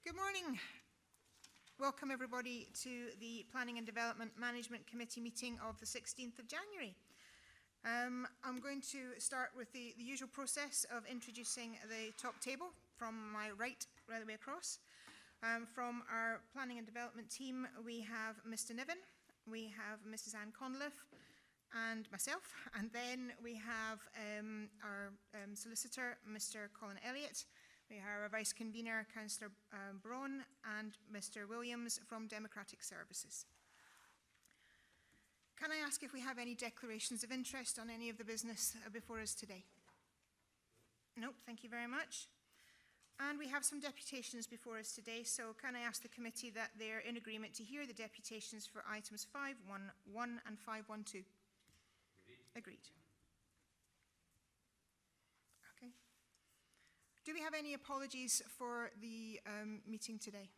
Good morning. Welcome everybody to the Planning and Development Management Committee meeting of the 16th of January. I'm going to start with the usual process of introducing the top table from my right the way across. From our Planning and Development team, we have Mr. Niven, we have Mrs. Anne Conliffe, and myself, and then we have our solicitor, Mr. Colin Elliott. We have our Vice Convener, Councillor Braun, and Mr. Williams from Democratic Services. Can I ask if we have any declarations of interest on any of the business before us today? Nope, thank you very much. And we have some deputations before us today, so can I ask the committee that they're in agreement to hear the deputations for items 5.1.1 and 5.1.2? Agreed. Okay. Do we have any apologies for the meeting today?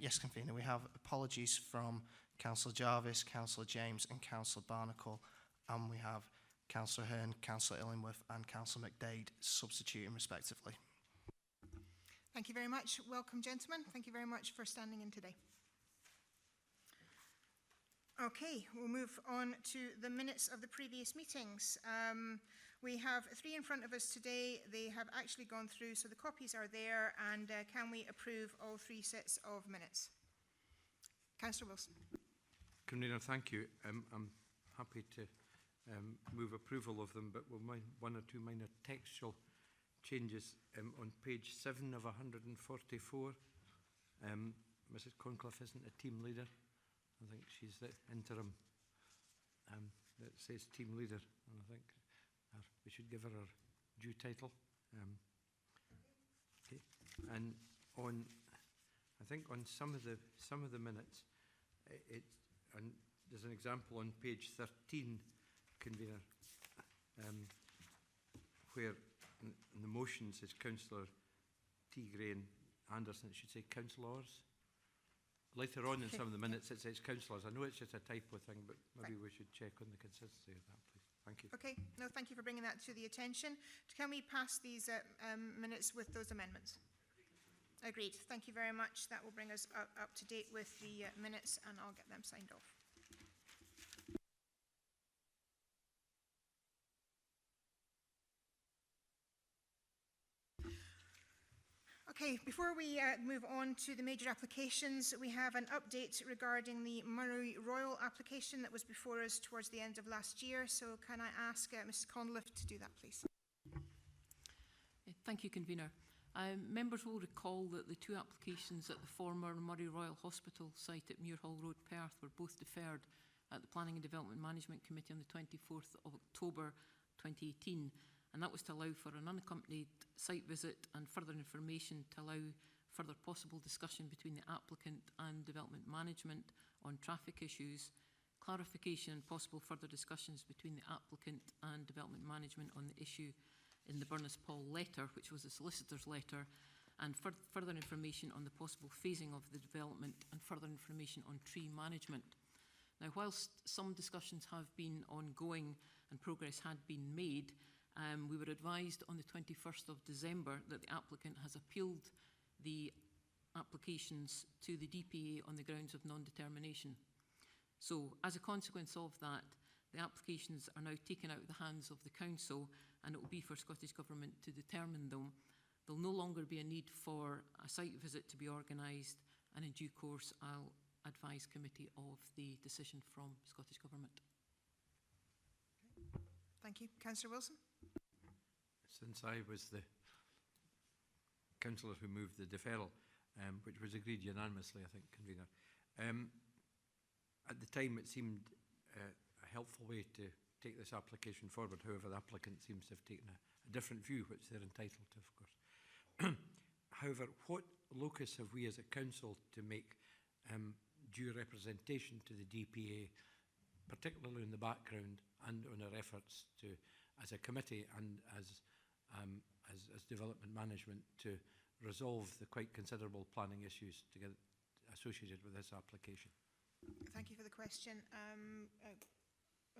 Yes, Convener. We have apologies from Councillor Jarvis, Councillor James and Councillor Barnacle, and we have Councillor Hearn, Councillor Illingworth and Councillor McDade substituting respectively. Thank you very much. Welcome, gentlemen. Thank you very much for standing in today. Okay, we'll move on to the minutes of the previous meetings. We have 3 in front of us today. They have actually gone through, so the copies are there, and can we approve all 3 sets of minutes? Councillor Wilson. Convener, thank you. I'm happy to move approval of them, but we'll mind 1 or 2 minor textual changes. On page 7 of 144, Mrs. Conliffe isn't a team leader. I think she's the interim that says team leader, and I think we should give her her due title. Okay. And on, I think on some of the minutes, and there's an example on page 13, Convener, where in the motions is Councillor T. Gray and Anderson. It should say councillors. Later on in some of the minutes it says councillors. I know it's just a typo thing, but maybe we should check on the consistency of that, please. Thank you. Okay, no, thank you for bringing that to the attention. Can we pass these minutes with those amendments? Agreed. Thank you very much. That will bring us up to date with the minutes, and I'll get them signed off. Okay, before we move on to the major applications, we have an update regarding the Murray Royal application that was before us towards the end of last year. So can I ask Mrs. Conliffe to do that, please? Thank you, Convener. Members will recall that the 2 applications at the former Murray Royal Hospital site at Muirhall Road, Perth, were both deferred at the Planning and Development Management Committee on the 24th of October 2018. And that was to allow for an unaccompanied site visit and further information to allow further possible discussion between the applicant and development management on traffic issues, clarification and possible further discussions between the applicant and development management on the issue in the Burness-Paul letter, which was a solicitor's letter, and further information on the possible phasing of the development and further information on tree management. Now, whilst some discussions have been ongoing and progress had been made, we were advised on the 21st of December that the applicant has appealed the applications to the DPA on the grounds of non-determination. So, as a consequence of that, the applications are now taken out of the hands of the Council, and it will be for Scottish Government to determine them. There will no longer be a need for a site visit to be organised, and in due course I'll advise committee of the decision from Scottish Government. Okay. Thank you. Councillor Wilson. Since I was the councillor who moved the deferral, which was agreed unanimously, I think, Convener, at the time it seemed a helpful way to take this application forward. However, the applicant seems to have taken a different view, which they're entitled to, of course. However, what locus have we as a council to make due representation to the DPA, particularly in the background and on our efforts to, as a committee and as development management, to resolve the quite considerable planning issues associated with this application? Thank you for the question.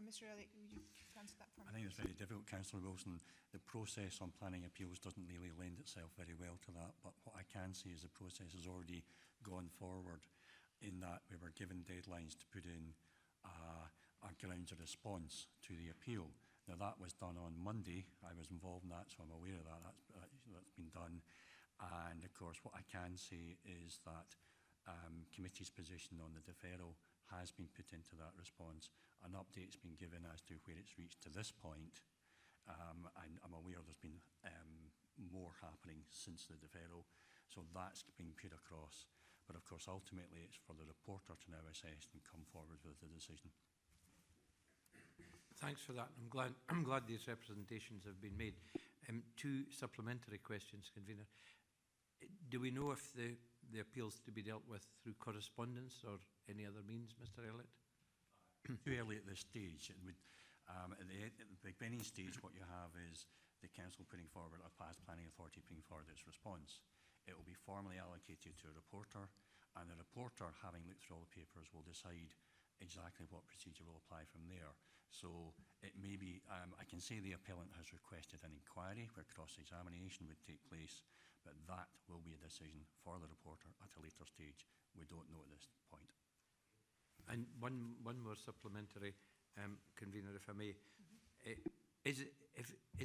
Mr. Elliott, would you answer that for me? I think it's very difficult, Councillor Wilson. The process on planning appeals doesn't really lend itself very well to that, but what I can say is the process has already gone forward in that we were given deadlines to put in our grounds of response to the appeal. Now that was done on Monday. I was involved in that, so I'm aware of that. That's been done. And of course, what I can say is that committee's position on the deferral has been put into that response. An update's been given as to where it's reached to this point. And I'm aware there's been more happening since the deferral, so that's been put across. But of course, ultimately, it's for the reporter to now assess and come forward with the decision. Thanks for that. I'm glad these representations have been made. Two supplementary questions, Convener. Do we know if the appeals to be dealt with through correspondence or any other means, Mr. Elliott? Too early at this stage. It would, at the beginning stage, what you have is the council putting forward, a past planning authority putting forward its response. It will be formally allocated to a reporter, and the reporter, having looked through all the papers, will decide exactly what procedure will apply from there. So it may be, I can say the appellant has requested an inquiry where cross-examination would take place, but that will be a decision for the reporter at a later stage. We don't know at this point. And one more supplementary, Convener, if I may. Is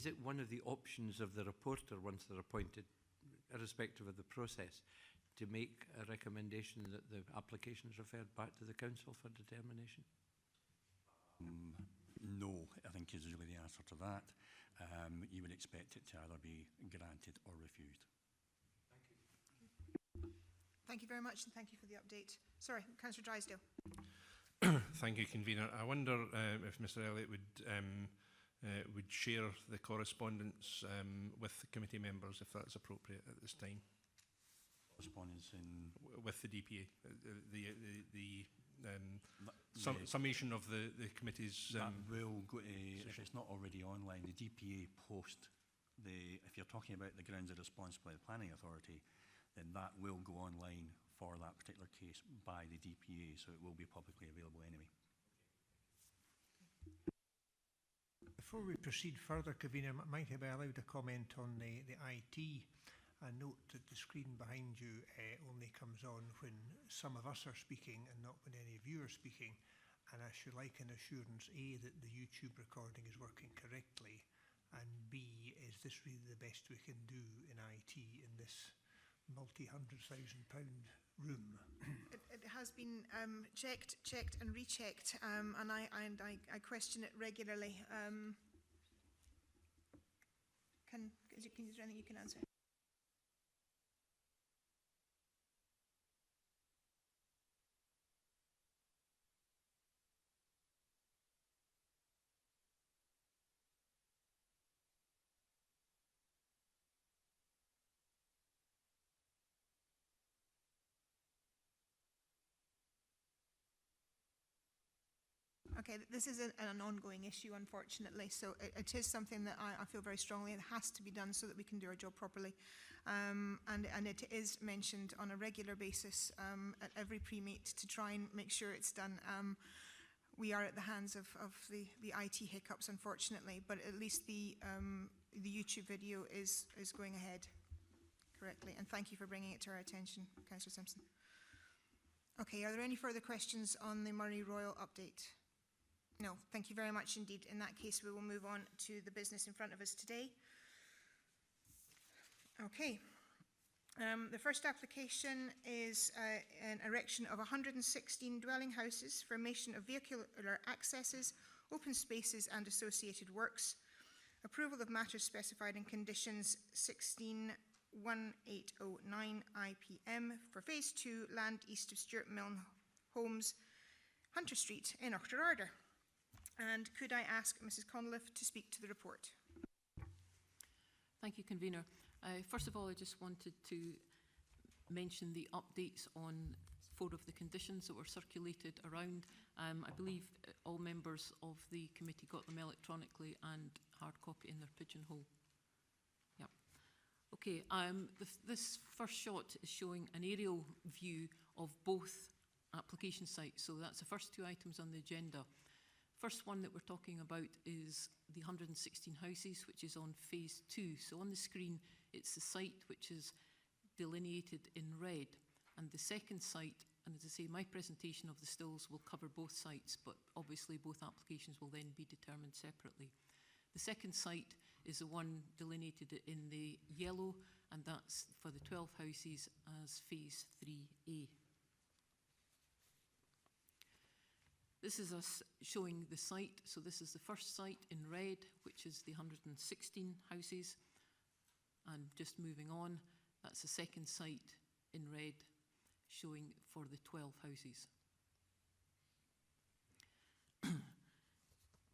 it one of the options of the reporter, once they're appointed, irrespective of the process, to make a recommendation that the application is referred back to the council for determination? No, I think is really the answer to that. You would expect it to either be granted or refused. Thank you. Thank you very much, and thank you for the update. Sorry, Councillor Drysdale. Thank you, Convener. I wonder if Mr. Elliott would share the correspondence with the committee members, if that's appropriate at this time. Correspondence in with the DPA, summation of the committee's. That will go to, if it's not already online, the DPA post the. If you're talking about the grounds of response by the planning authority, then that will go online for that particular case by the DPA, so it will be publicly available anyway. Before we proceed further, Convener, might I be allowed to comment on the IT? I note that the screen behind you only comes on when some of us are speaking and not when any of you are speaking. And I should like an assurance, A, that the YouTube recording is working correctly, and B, is this really the best we can do in IT in this multi-100,000-pound room? It has been checked and rechecked, and I question it regularly. Is there anything you can answer? Okay, this is an ongoing issue, unfortunately, so it is something that I feel very strongly it has to be done so that we can do our job properly. And it is mentioned on a regular basis at every pre-meet to try and make sure it's done. We are at the hands of the IT hiccups, unfortunately, but at least the YouTube video is going ahead correctly. And thank you for bringing it to our attention, Councillor Simpson. Okay, are there any further questions on the Murray Royal update? No, thank you very much indeed. In that case, we will move on to the business in front of us today. Okay. The first application is an erection of 116 dwelling houses, formation of vehicular accesses, open spaces and associated works, approval of matters specified in conditions 16-1809 IPM for Phase 2, land east of Stuart Milne Homes, Hunter Street in Auchterarder. And could I ask Mrs. Conliffe to speak to the report? Thank you, Convener. First of all, I just wanted to mention the updates on 4 of the conditions that were circulated around. I believe all members of the committee got them electronically and hard copy in their pigeonhole. Yep. Okay, this first shot is showing an aerial view of both application sites. So that's the first 2 items on the agenda. First one that we're talking about is the 116 houses, which is on phase 2. So on the screen, it's the site which is delineated in red. And the second site, and as I say, my presentation of the stills will cover both sites, but obviously both applications will then be determined separately. The second site is the one delineated in the yellow, and that's for the 12 houses as phase 3A. This is us showing the site. So this is the first site in red, which is the 116 houses. And just moving on, that's the second site in red, showing for the 12 houses.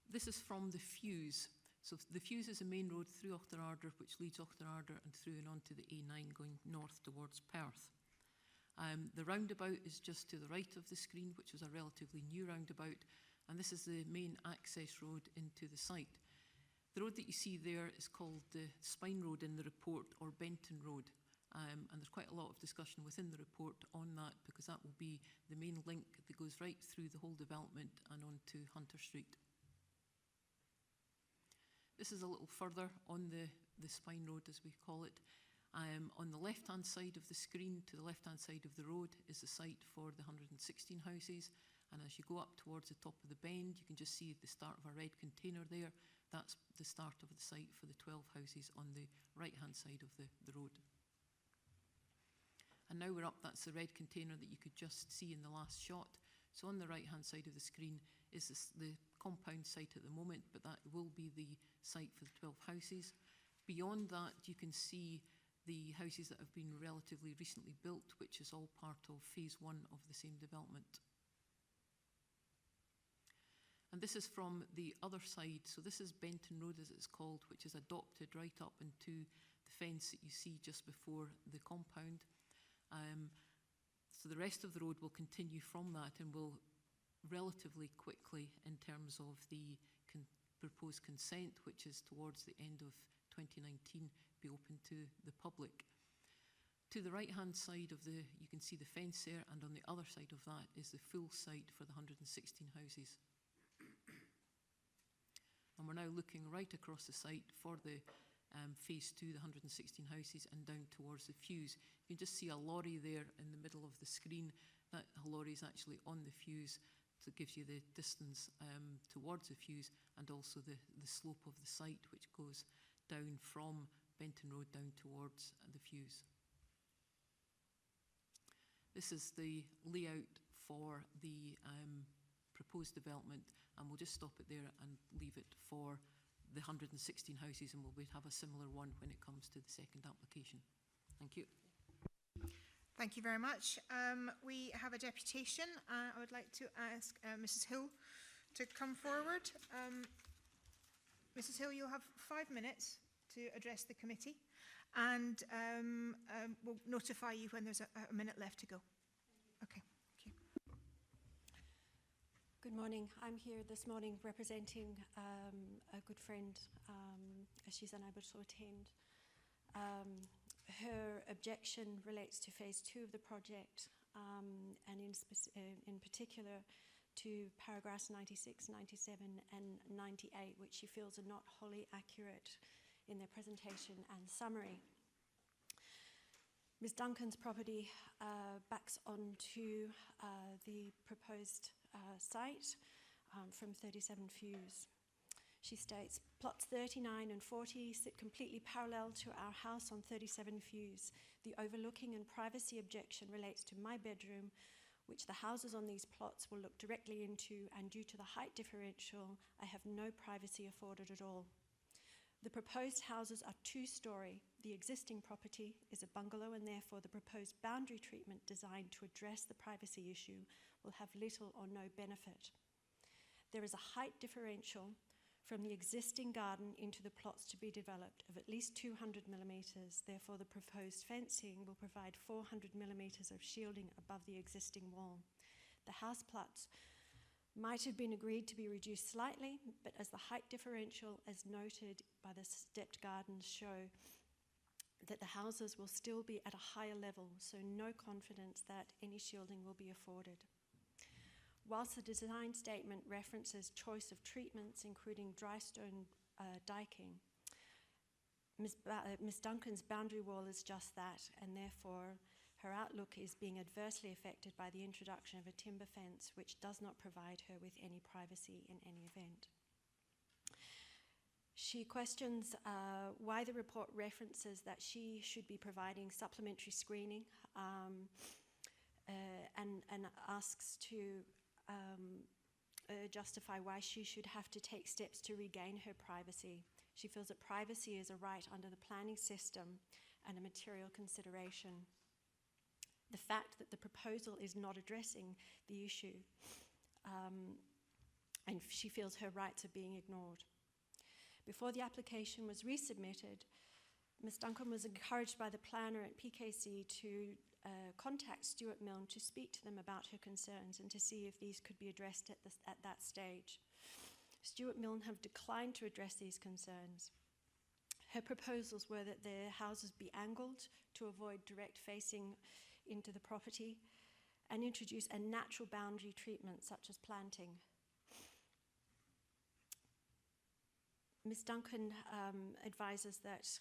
This is from the Fuse. So the Fuse is a main road through Auchterarder, which leads Auchterarder and through and onto the A9 going north towards Perth. The roundabout is just to the right of the screen, which is a relatively new roundabout, and this is the main access road into the site. The road that you see there is called the Spine Road in the report, or Benton Road, and there's quite a lot of discussion within the report on that, because that will be the main link that goes right through the whole development and onto Hunter Street. This is a little further on the Spine Road, as we call it. On the left-hand side of the screen, to the left-hand side of the road, is the site for the 116 houses. And as you go up towards the top of the bend, you can just see the start of a red container there. That's the start of the site for the 12 houses on the right-hand side of the road. And now we're up, that's the red container that you could just see in the last shot. So on the right-hand side of the screen is the compound site at the moment, but that will be the site for the 12 houses. Beyond that, you can see the houses that have been relatively recently built, which is all part of phase 1 of the same development. And this is from the other side. So this is Benton Road, as it's called, which is adopted right up into the fence that you see just before the compound. So the rest of the road will continue from that and will relatively quickly, in terms of the proposed consent, which is towards the end of 2019, be open to the public. To the right-hand side of you can see the fence there, and on the other side of that is the full site for the 116 houses. And we're now looking right across the site for the phase 2, the 116 houses, and down towards the Fuse. You can just see a lorry there in the middle of the screen. That lorry is actually on the Fuse, so it gives you the distance towards the Fuse, and also the slope of the site, which goes down from Benton Road down towards the Fuse. This is the layout for the proposed development, and we'll just stop it there and leave it for the 116 houses, and we'll have a similar one when it comes to the second application. Thank you. Thank you very much. We have a deputation. I would like to ask Mrs. Hill to come forward. Mrs. Hill, you'll have 5 minutes to address the committee, and we'll notify you when there's a minute left to go. Okay, thank you. Good morning. I'm here this morning representing a good friend as she's unable to attend. Her objection relates to phase 2 of the project, and in particular to paragraphs 96, 97 and 98, which she feels are not wholly accurate in their presentation and summary. Ms. Duncan's property backs onto the proposed site from 37 Fuse. She states, plots 39 and 40 sit completely parallel to our house on 37 Fuse. The overlooking and privacy objection relates to my bedroom, which the houses on these plots will look directly into, and due to the height differential, I have no privacy afforded at all. The proposed houses are 2-storey. The existing property is a bungalow, and therefore the proposed boundary treatment designed to address the privacy issue will have little or no benefit. There is a height differential from the existing garden into the plots to be developed of at least 200 millimetres. Therefore, the proposed fencing will provide 400 millimetres of shielding above the existing wall. The house plots might have been agreed to be reduced slightly, but as the height differential, as noted by the stepped gardens, show that the houses will still be at a higher level, so no confidence that any shielding will be afforded. Whilst the design statement references choice of treatments, including dry stone diking, Ms. Duncan's boundary wall is just that, and therefore her outlook is being adversely affected by the introduction of a timber fence, which does not provide her with any privacy in any event. She questions why the report references that she should be providing supplementary screening and asks to justify why she should have to take steps to regain her privacy. She feels that privacy is a right under the planning system and a material consideration. The fact that the proposal is not addressing the issue, and she feels her rights are being ignored. Before the application was resubmitted, Ms. Duncan was encouraged by the planner at PKC to contact Stuart Milne to speak to them about her concerns and to see if these could be addressed at that stage. Stuart Milne have declined to address these concerns. Her proposals were that the houses be angled to avoid direct facing into the property and introduce a natural boundary treatment such as planting. Ms. Duncan advises that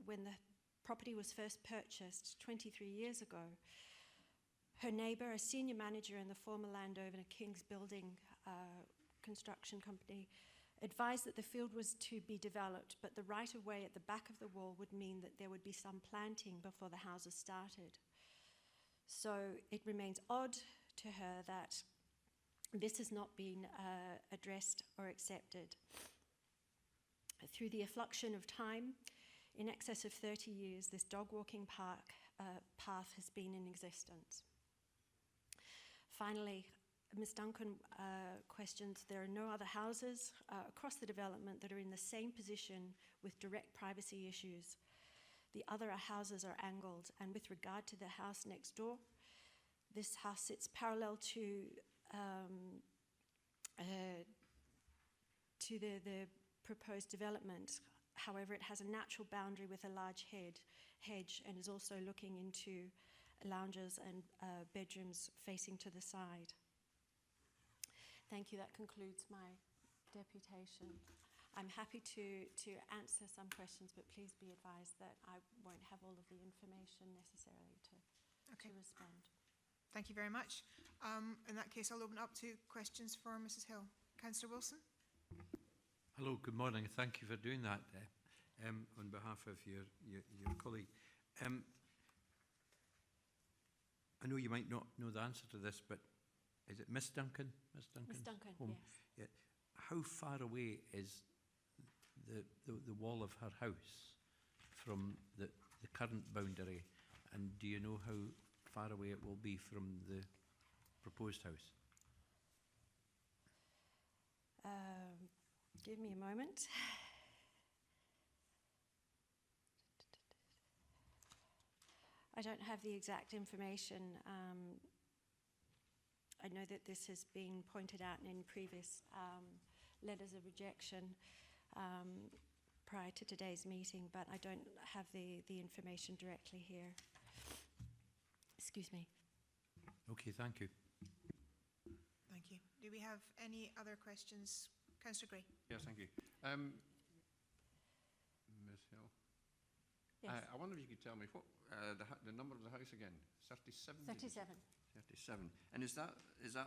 when the property was first purchased 23 years ago, her neighbour, a senior manager in the former landowner King's Building construction company, advised that the field was to be developed, but the right-of-way at the back of the wall would mean that there would be some planting before the houses started. So it remains odd to her that this has not been addressed or accepted. Through the effluxion of time, in excess of 30 years, this dog walking path has been in existence. Finally, Ms. Duncan questions there are no other houses across the development that are in the same position with direct privacy issues. The other houses are angled, and with regard to the house next door, this house sits parallel to the proposed development. However, it has a natural boundary with a large hedge and is also looking into lounges and bedrooms facing to the side. Thank you. That concludes my deputation. I'm happy to answer some questions, but please be advised that I won't have all of the information necessarily to respond. Thank you very much. In that case, I'll open up to questions for Mrs. Hill. Councillor Wilson. Hello, good morning. Thank you for doing that on behalf of your colleague. I know you might not know the answer to this, but is it Miss Duncan? Miss Duncan, home? Yes. Yeah. How far away is the wall of her house from the current boundary, and do you know how far away it will be from the proposed house? Give me a moment. I don't have the exact information. I know that this has been pointed out in previous letters of rejection prior to today's meeting, but I don't have the information directly here. Excuse me. Okay, thank you. Thank you. Do we have any other questions? Councillor Gray. Yes, thank you. Ms. Hill? Yes. I wonder if you could tell me what the number of the house again? 37? 37. 37. And is that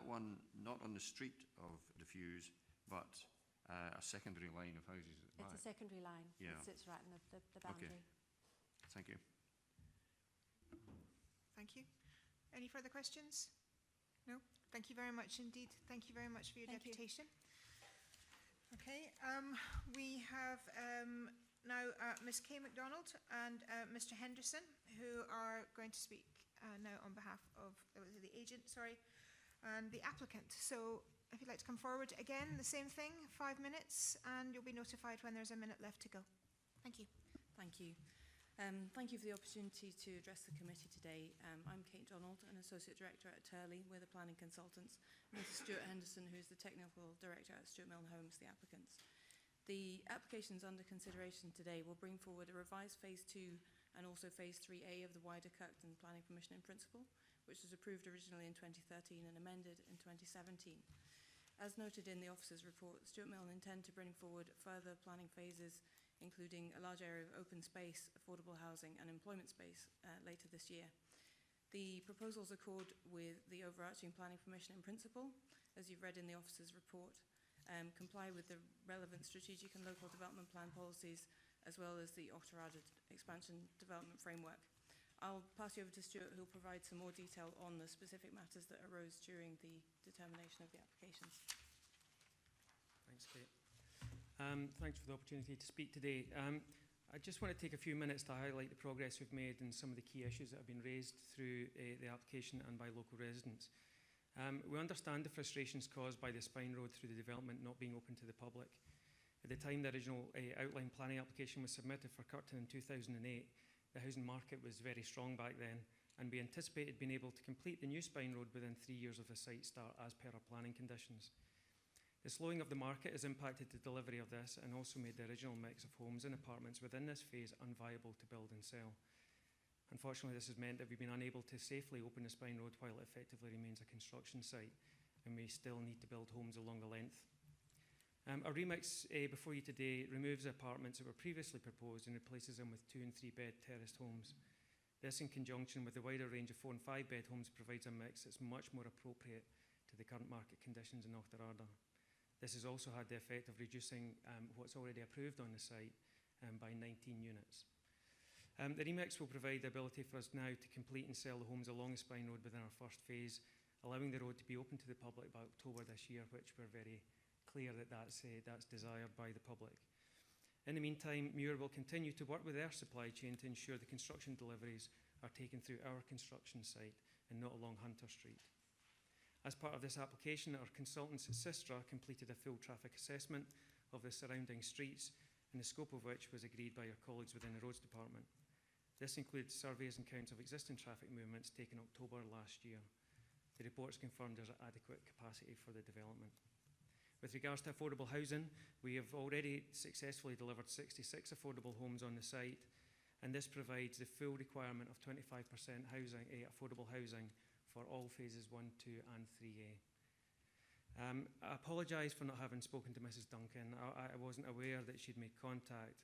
one not on the street of the fuse, but a secondary line of houses at the back? It's a secondary line. Yeah. It sits right in the boundary. Okay. Thank you. Thank you. Any further questions? No? Thank you very much indeed. Thank you very much for your deputation. Okay, we have now Ms. Kay MacDonald and Mr. Henderson, who are going to speak now on behalf of the agent, and the applicant. So if you'd like to come forward again, the same thing, 5 minutes, and you'll be notified when there's a minute left to go. Thank you. Thank you. Thank you for the opportunity to address the committee today. I'm Kate Donald, an Associate Director at Turley. We're the planning consultants. Mr. Stuart Henderson, who's the Technical Director at Stuart Milne Homes, the applicants. The applications under consideration today will bring forward a revised Phase 2 and also Phase 3A of the wider Kirkton Planning Permission in Principle, which was approved originally in 2013 and amended in 2017. As noted in the officer's report, Stuart Mill intend to bring forward further planning phases, including a large area of open space, affordable housing and employment space later this year. The proposals accord with the overarching planning permission in principle, as you've read in the officer's report, comply with the relevant strategic and local development plan policies, as well as the Auchterarder expansion development framework. I'll pass you over to Stuart, who'll provide some more detail on the specific matters that arose during the determination of the applications. Thanks, Kate. Thanks for the opportunity to speak today. I just want to take a few minutes to highlight the progress we've made and some of the key issues that have been raised through the application and by local residents. We understand the frustrations caused by the spine road through the development not being open to the public. At the time the original outline planning application was submitted for Curtin in 2008, the housing market was very strong back then, and we anticipated being able to complete the new spine road within 3 years of the site start as per our planning conditions. The slowing of the market has impacted the delivery of this and also made the original mix of homes and apartments within this phase unviable to build and sell. Unfortunately, this has meant that we've been unable to safely open the spine road while it effectively remains a construction site, and we still need to build homes along the length. Our remix before you today removes the apartments that were previously proposed and replaces them with 2 and 3 bed terraced homes. This, in conjunction with the wider range of 4 and 5 bed homes, provides a mix that's much more appropriate to the current market conditions in Auchterarder. This has also had the effect of reducing what's already approved on the site by 19 units. The remix will provide the ability for us now to complete and sell the homes along the spine road within our first phase, allowing the road to be open to the public by October this year, which we're very clear that that's desired by the public. In the meantime, Muir will continue to work with their supply chain to ensure the construction deliveries are taken through our construction site and not along Hunter Street. As part of this application, our consultants at Sistra completed a full traffic assessment of the surrounding streets, and the scope of which was agreed by our colleagues within the Roads Department. This includes surveys and counts of existing traffic movements taken October last year. The reports confirmed there's adequate capacity for the development. With regards to affordable housing, we have already successfully delivered 66 affordable homes on the site, and this provides the full requirement of 25% housing, affordable housing for all phases 1, 2 and 3A. I apologise for not having spoken to Mrs Duncan. I wasn't aware that she'd made contact,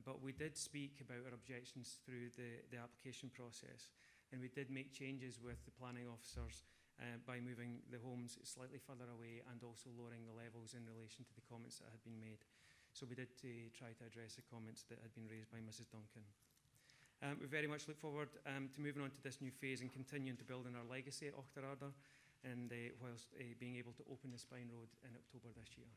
but we did speak about our objections through the application process, and we did make changes with the planning officers by moving the homes slightly further away and also lowering the levels in relation to the comments that had been made. So we did try to address the comments that had been raised by Mrs Duncan. We very much look forward to moving on to this new phase and continuing to build on our legacy at Auchterarder, and whilst being able to open the spine road in October this year.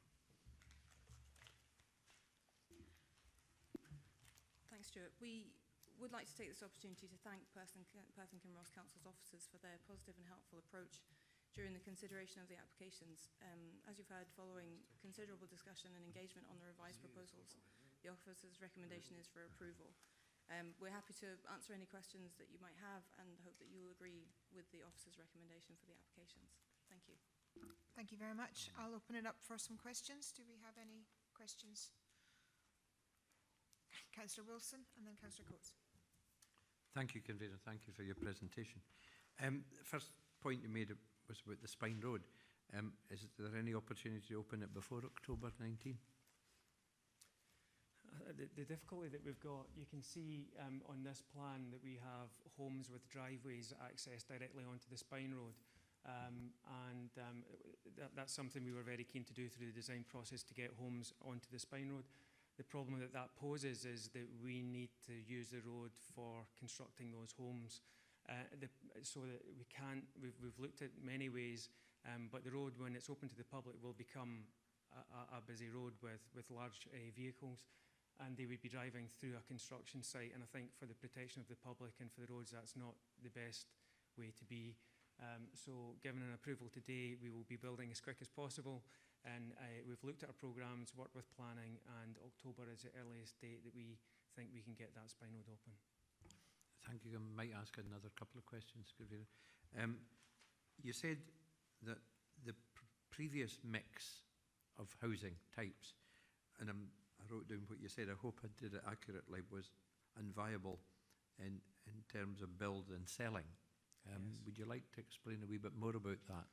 Thanks, Stuart. We would like to take this opportunity to thank Perth Kinross Council's officers for their positive and helpful approach during the consideration of the applications. As you've heard, following considerable discussion and engagement on the revised proposals, the officer's recommendation is for approval. We're happy to answer any questions that you might have and hope that you'll agree with the officer's recommendation for the applications. Thank you. Thank you very much. I'll open it up for some questions. Do we have any questions? Councillor Wilson and then Councillor Coates. Thank you, Convener. Thank you for your presentation. First point you made was about the spine road. Is there any opportunity to open it before October 19? The difficulty that we've got, you can see on this plan that we have homes with driveways access directly onto the spine road, that's something we were very keen to do through the design process to get homes onto the spine road. The problem that poses is that we need to use the road for constructing those homes, so that we can't. We've looked at many ways, but the road, when it's open to the public, will become a busy road with large vehicles, and they would be driving through a construction site. And I think for the protection of the public and for the roads, that's not the best way to be. So given an approval today, we will be building as quick as possible. And we've looked at our programmes, worked with planning, and October is the earliest date that we think we can get that spine road open. Thank you. I might ask another couple of questions. You said that the previous mix of housing types, and I wrote down what you said, I hope I did it accurately, was unviable in terms of build and selling. Yes. Would you like to explain a wee bit more about that?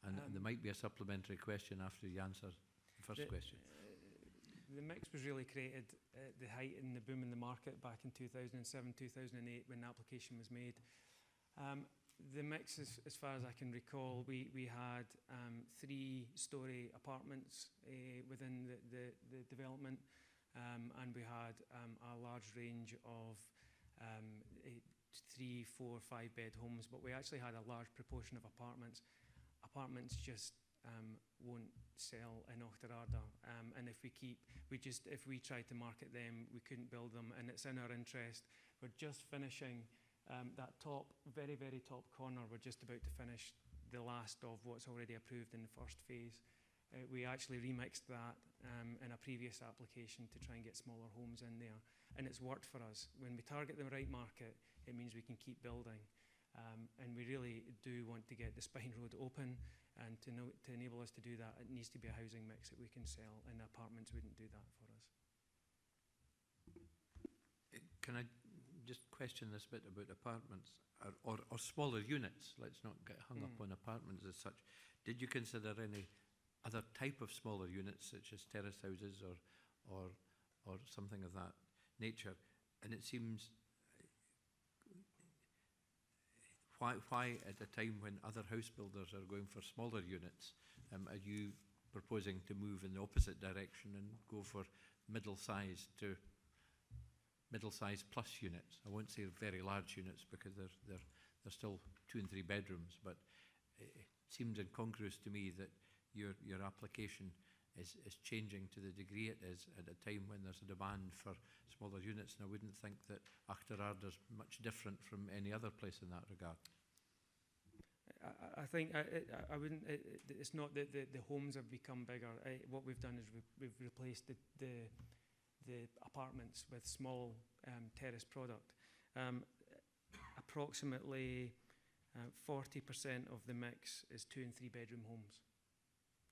And there might be a supplementary question after you answer the first question. The mix was really created at the height in the boom in the market back in 2007, 2008 when the application was made. The mix, as far as I can recall, we had 3-storey apartments within the development, and we had a large range of 3, 4, 5-bed homes, but we actually had a large proportion of apartments. Apartments just won't sell in Auchterarder, and if we tried to market them, we couldn't build them, and it's in our interest. We're just finishing that very, very top corner. We're just about to finish the last of what's already approved in the first phase. We actually remixed that in a previous application to try and get smaller homes in there, and it's worked for us. When we target the right market, it means we can keep building, and we really do want to get the Spine Road open, and to enable us to do that, it needs to be a housing mix that we can sell, and apartments wouldn't do that for us. Can I just question this bit about apartments or smaller units? Let's not get hung up on apartments as such. Did you consider any other type of smaller units, such as terrace houses or something of that nature? And it seems, why at a time when other house builders are going for smaller units, are you proposing to move in the opposite direction and go for middle-sized plus units? I won't say very large units because they're still 2 and 3 bedrooms, but it seems incongruous to me that your application is changing to the degree it is at a time when there's a demand for smaller units, and I wouldn't think that Auchterarder's much different from any other place in that regard. I think I wouldn't. It's not that the homes have become bigger. What we've done is we've replaced the apartments with small terrace product. Approximately 40% of the mix is 2 and 3 bedroom homes.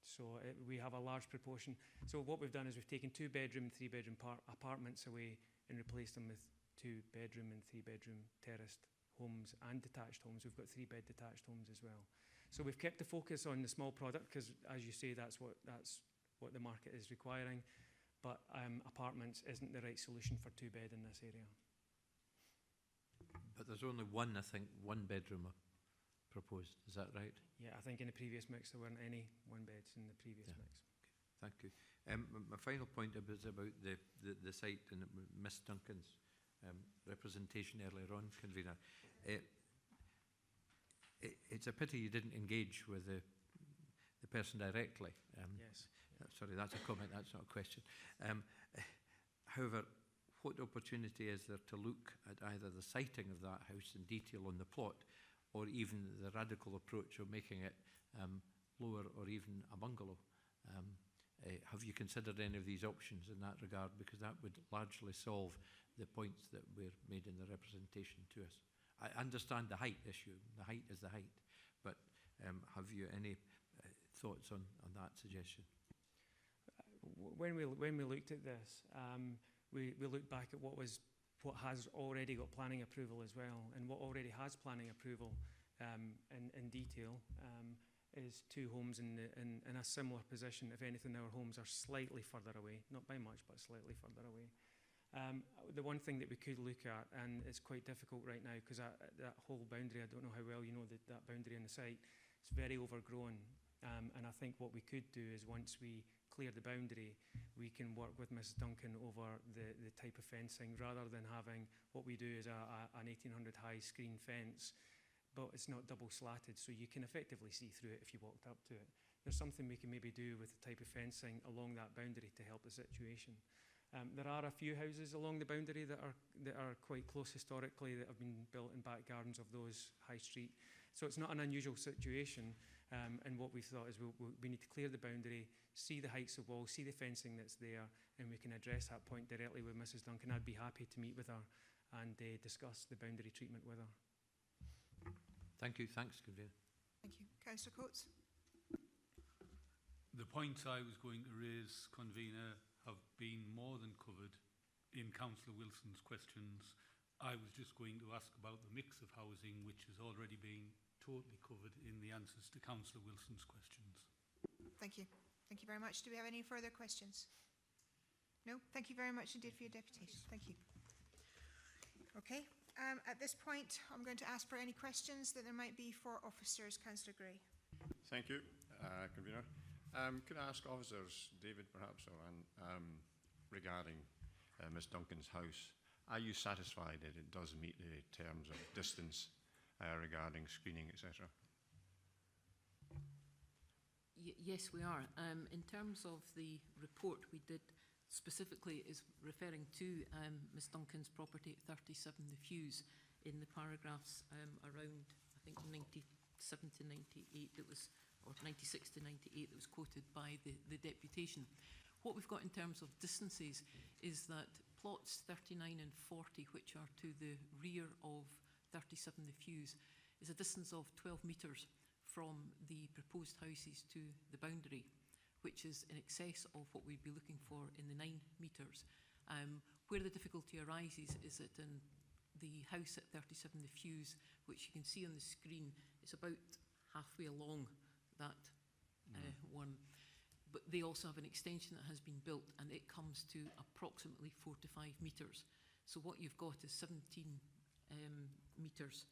So we have a large proportion. So what we've done is we've taken 2 bedroom, 3 bedroom apartments away and replaced them with 2 bedroom and 3 bedroom terraced homes and detached homes. We've got 3-bed detached homes as well. So we've kept the focus on the small product because, as you say, that's what the market is requiring. But apartments isn't the right solution for 2-bed in this area. But there's only one, I think, 1-bedroom proposed. Is that right? Yeah, I think in the previous mix there weren't any 1-beds in the previous mix. Okay. Thank you. My final point is about the site and Miss Duncan's representation earlier on, convener. It's a pity you didn't engage with the person directly. Yes. Sorry, that's a comment, that's not a question. However, what opportunity is there to look at either the siting of that house in detail on the plot, or even the radical approach of making it lower or even a bungalow? Have you considered any of these options in that regard? Because that would largely solve the points that were made in the representation to us. I understand the height issue. The height is the height. But have you any thoughts on that suggestion? When we looked at this, we looked back at what has already got planning approval as well, and what already has planning approval in detail is 2 homes in a similar position. If anything, our homes are slightly further away, not by much, but slightly further away. The one thing that we could look at, and it's quite difficult right now because that whole boundary, I don't know how well you know that boundary on the site, it's very overgrown. And I think what we could do is once we clear the boundary, we can work with Mrs Duncan over the type of fencing, rather than having what we do is an 1800 high screen fence, but it's not double slatted, so you can effectively see through it if you walked up to it. There's something we can maybe do with the type of fencing along that boundary to help the situation. There are a few houses along the boundary that are quite close historically that have been built in back gardens of those high street. So it's not an unusual situation. And what we thought is we need to clear the boundary, see the heights of walls, see the fencing that's there, and we can address that point directly with Mrs Duncan. I'd be happy to meet with her and discuss the boundary treatment with her. Thank you. Thanks, Convener. Thank you. Councillor Coates. The points I was going to raise, Convener, have been more than covered in Councillor Wilson's questions I was just going to ask about the mix of housing, which has already been totally covered in the answers to Councillor Wilson's questions. Thank you. Thank you very much. Do we have any further questions? No? Thank you very much indeed for your deputation. Thank you. Okay. At this point, I'm going to ask for any questions that there might be for officers. Councillor Gray. Thank you, Convener. Could I ask officers, David perhaps, or Anne, regarding Ms Duncan's house, are you satisfied that it does meet the terms of distance regarding screening, etc.? Yes, we are. In terms of the report we did specifically is referring to Ms Duncan's property at 37 The Fuse in the paragraphs around, I think, 97 to 98 that was, or 96 to 98 that was quoted by the deputation. What we've got in terms of distances is that plots 39 and 40, which are to the rear of 37 The Fuse, is a distance of 12 metres from the proposed houses to the boundary, which is in excess of what we'd be looking for in the 9 metres. Where the difficulty arises is that in the house at 37 The Fuse, which you can see on the screen, it's about halfway along that one. But they also have an extension that has been built, and it comes to approximately 4 to 5 metres. So what you've got is 17 metres.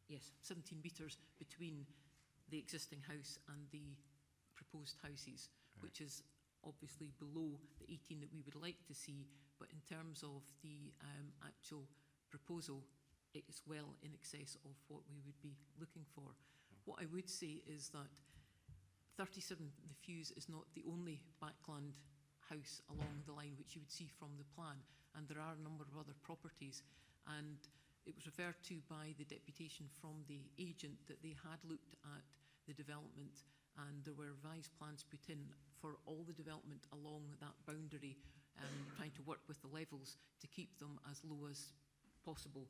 Yes, 17 metres between the existing house and the proposed houses, which is obviously below the 18 that we would like to see. But in terms of the actual proposal, it's well in excess of what we would be looking for. What I would say is that 37 The Fuse is not the only backland house along the line which you would see from the plan, and there are a number of other properties, and it was referred to by the deputation from the agent that they had looked at the development and there were revised plans put in for all the development along that boundary, trying to work with the levels to keep them as low as possible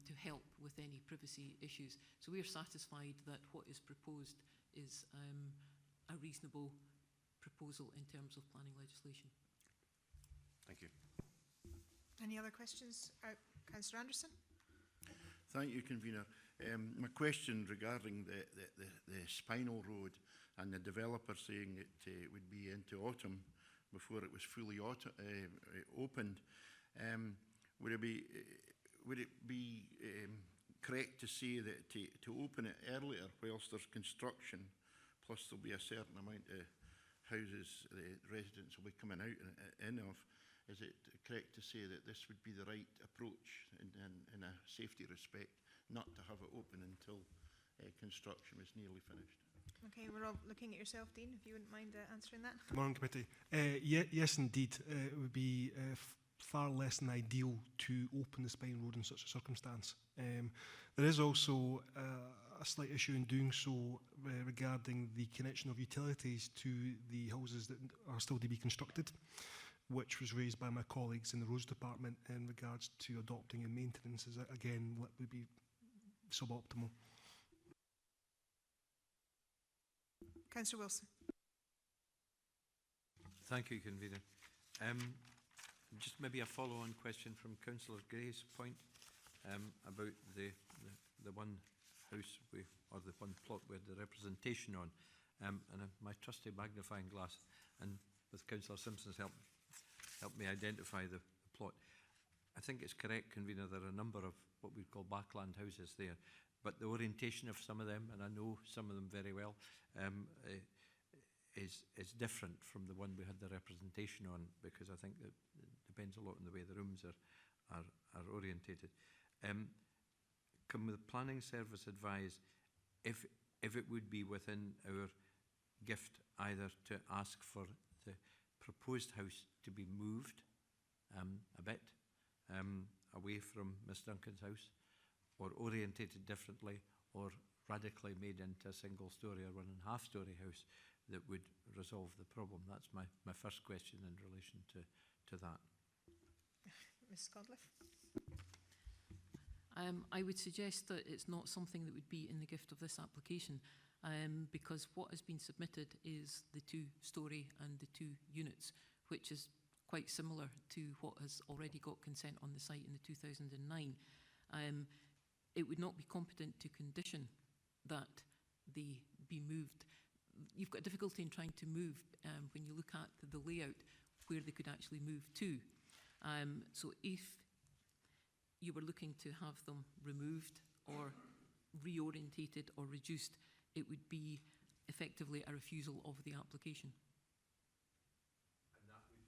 to help with any privacy issues. So we are satisfied that what is proposed is a reasonable proposal in terms of planning legislation. Thank you. Any other questions? Councillor Anderson? Thank you, Convener. My question regarding the Spinal Road and the developer saying it would be into autumn before it was fully opened. Would it be correct to say that to open it earlier whilst there's construction, plus there'll be a certain amount of houses the residents will be coming out in of, is it correct to say that this would be the right approach in a safety respect, not to have it open until construction was nearly finished? Okay, we're all looking at yourself, Dean, if you wouldn't mind answering that. Good morning, committee. Yes, indeed. It would be far less than ideal to open the Spine Road in such a circumstance. There is also a slight issue in doing so regarding the connection of utilities to the houses that are still to be constructed, which was raised by my colleagues in the Roads Department in regards to adopting and maintenance, is again would be suboptimal. Councillor Wilson. Thank you, Convener. Just maybe a follow-on question from Councillor Gray's point about the one house or the one plot with the representation on, and my trusty magnifying glass, and with Councillor Simpson's help me identify the plot. I think it's correct, Convener, there are a number of what we call backland houses there, but the orientation of some of them, and I know some of them very well, is different from the one we had the representation on, because I think that it depends a lot on the way the rooms are orientated. Can the planning service advise if it would be within our gift either to ask for the proposed house to be moved a bit away from Miss Duncan's house, or orientated differently, or radically made into a single story or 1.5 story house that would resolve the problem? That's my first question in relation to that. Ms Scodliff. I would suggest that it's not something that would be in the gift of this application, because what has been submitted is the 2 story and the 2 units, which is quite similar to what has already got consent on the site in the 2009. It would not be competent to condition that they be moved. You've got difficulty in trying to move when you look at the layout where they could actually move to. So if you were looking to have them removed or reorientated or reduced, it would be effectively a refusal of the application.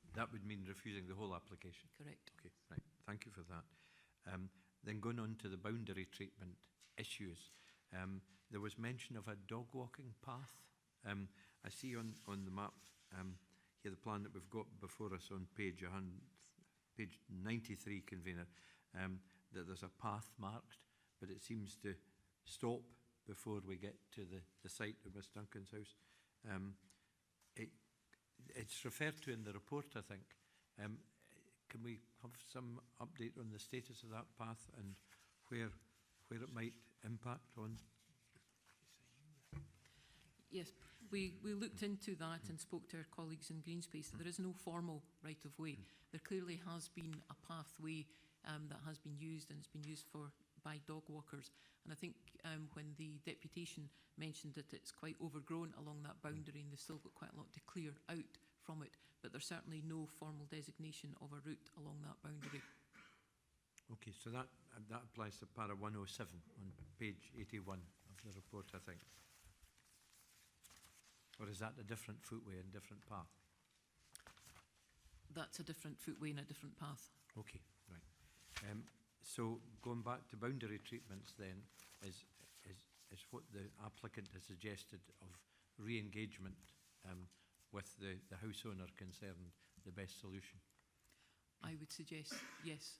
And that would mean refusing the whole application? Correct. Okay, right. Thank you for that. Then going on to the boundary treatment issues, there was mention of a dog walking path. I see on the map here, the plan that we've got before us on page 93, convener, that there's a path marked, but it seems to stop before we get to the site of Miss Duncan's house. It's referred to in the report, I think. Can we have some update on the status of that path and where it might impact on? Yes, we looked into that and spoke to our colleagues in Greenspace. There is no formal right-of-way. There clearly has been a pathway that has been used, and it's been used by dog walkers. And I think when the deputation mentioned that it's quite overgrown along that boundary and they've still got quite a lot to clear out from it, but there's certainly no formal designation of a route along that boundary. Okay, so that applies to para 107 on page 81 of the report, I think. Or is that a different footway and different path? That's a different footway and a different path. Okay, right. So going back to boundary treatments then, is what the applicant has suggested of re-engagement with the house owner concerned the best solution? I would suggest yes.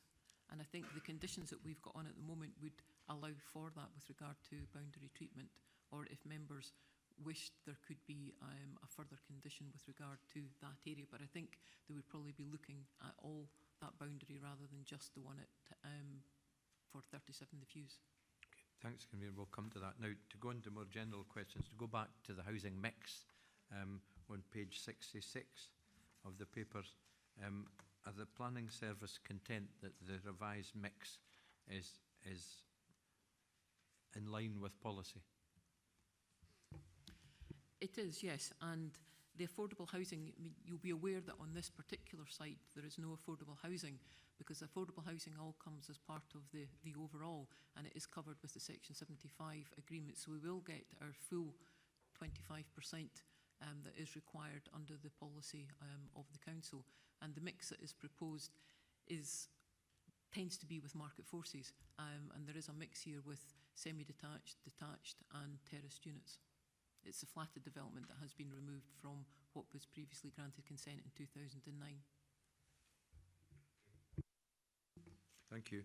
And I think the conditions that we've got on at the moment would allow for that with regard to boundary treatment, or if members wished there could be a further condition with regard to that area. But I think they would probably be looking at all that boundary rather than just the one at for 37 the Fuse. Okay, thanks, Convener. We'll come to that. Now, to go into more general questions, to go back to the housing mix on page 66 of the papers, are the planning service content that the revised mix is in line with policy? It is, yes, and the affordable housing, I mean, you'll be aware that on this particular site there is no affordable housing, because affordable housing all comes as part of the overall, and it is covered with the Section 75 agreement, so we will get our full 25% that is required under the policy of the council, and the mix that is proposed tends to be with market forces, and there is a mix here with semi-detached, detached and terraced units. It's a flatted development that has been removed from what was previously granted consent in 2009. Thank you.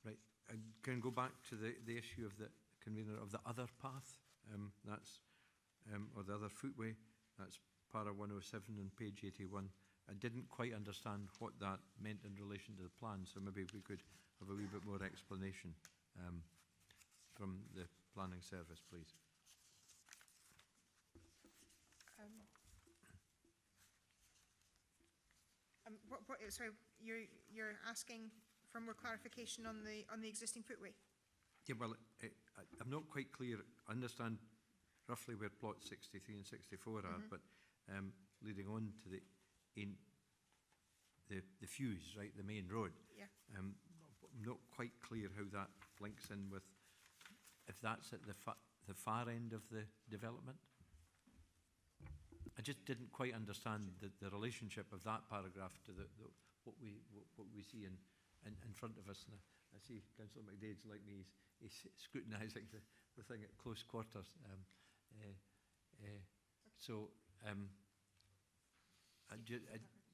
Right, I can go back to the issue of the convener of the other path, or the other footway. That's para 107 on page 81. I didn't quite understand what that meant in relation to the plan, so maybe we could have a wee bit more explanation from the planning service, please. Sorry, you're asking for more clarification on the existing footway? Yeah, well, I'm not quite clear. I understand roughly where plots 63 and 64 are, but leading on to the Fuse, right, the main road. Yeah. I'm not quite clear how that links in with, if that's at the far end of the development. I just didn't quite understand the relationship of that paragraph to what we see in front of us. And I see Councillor McDade's like me; he's scrutinising the thing at close quarters.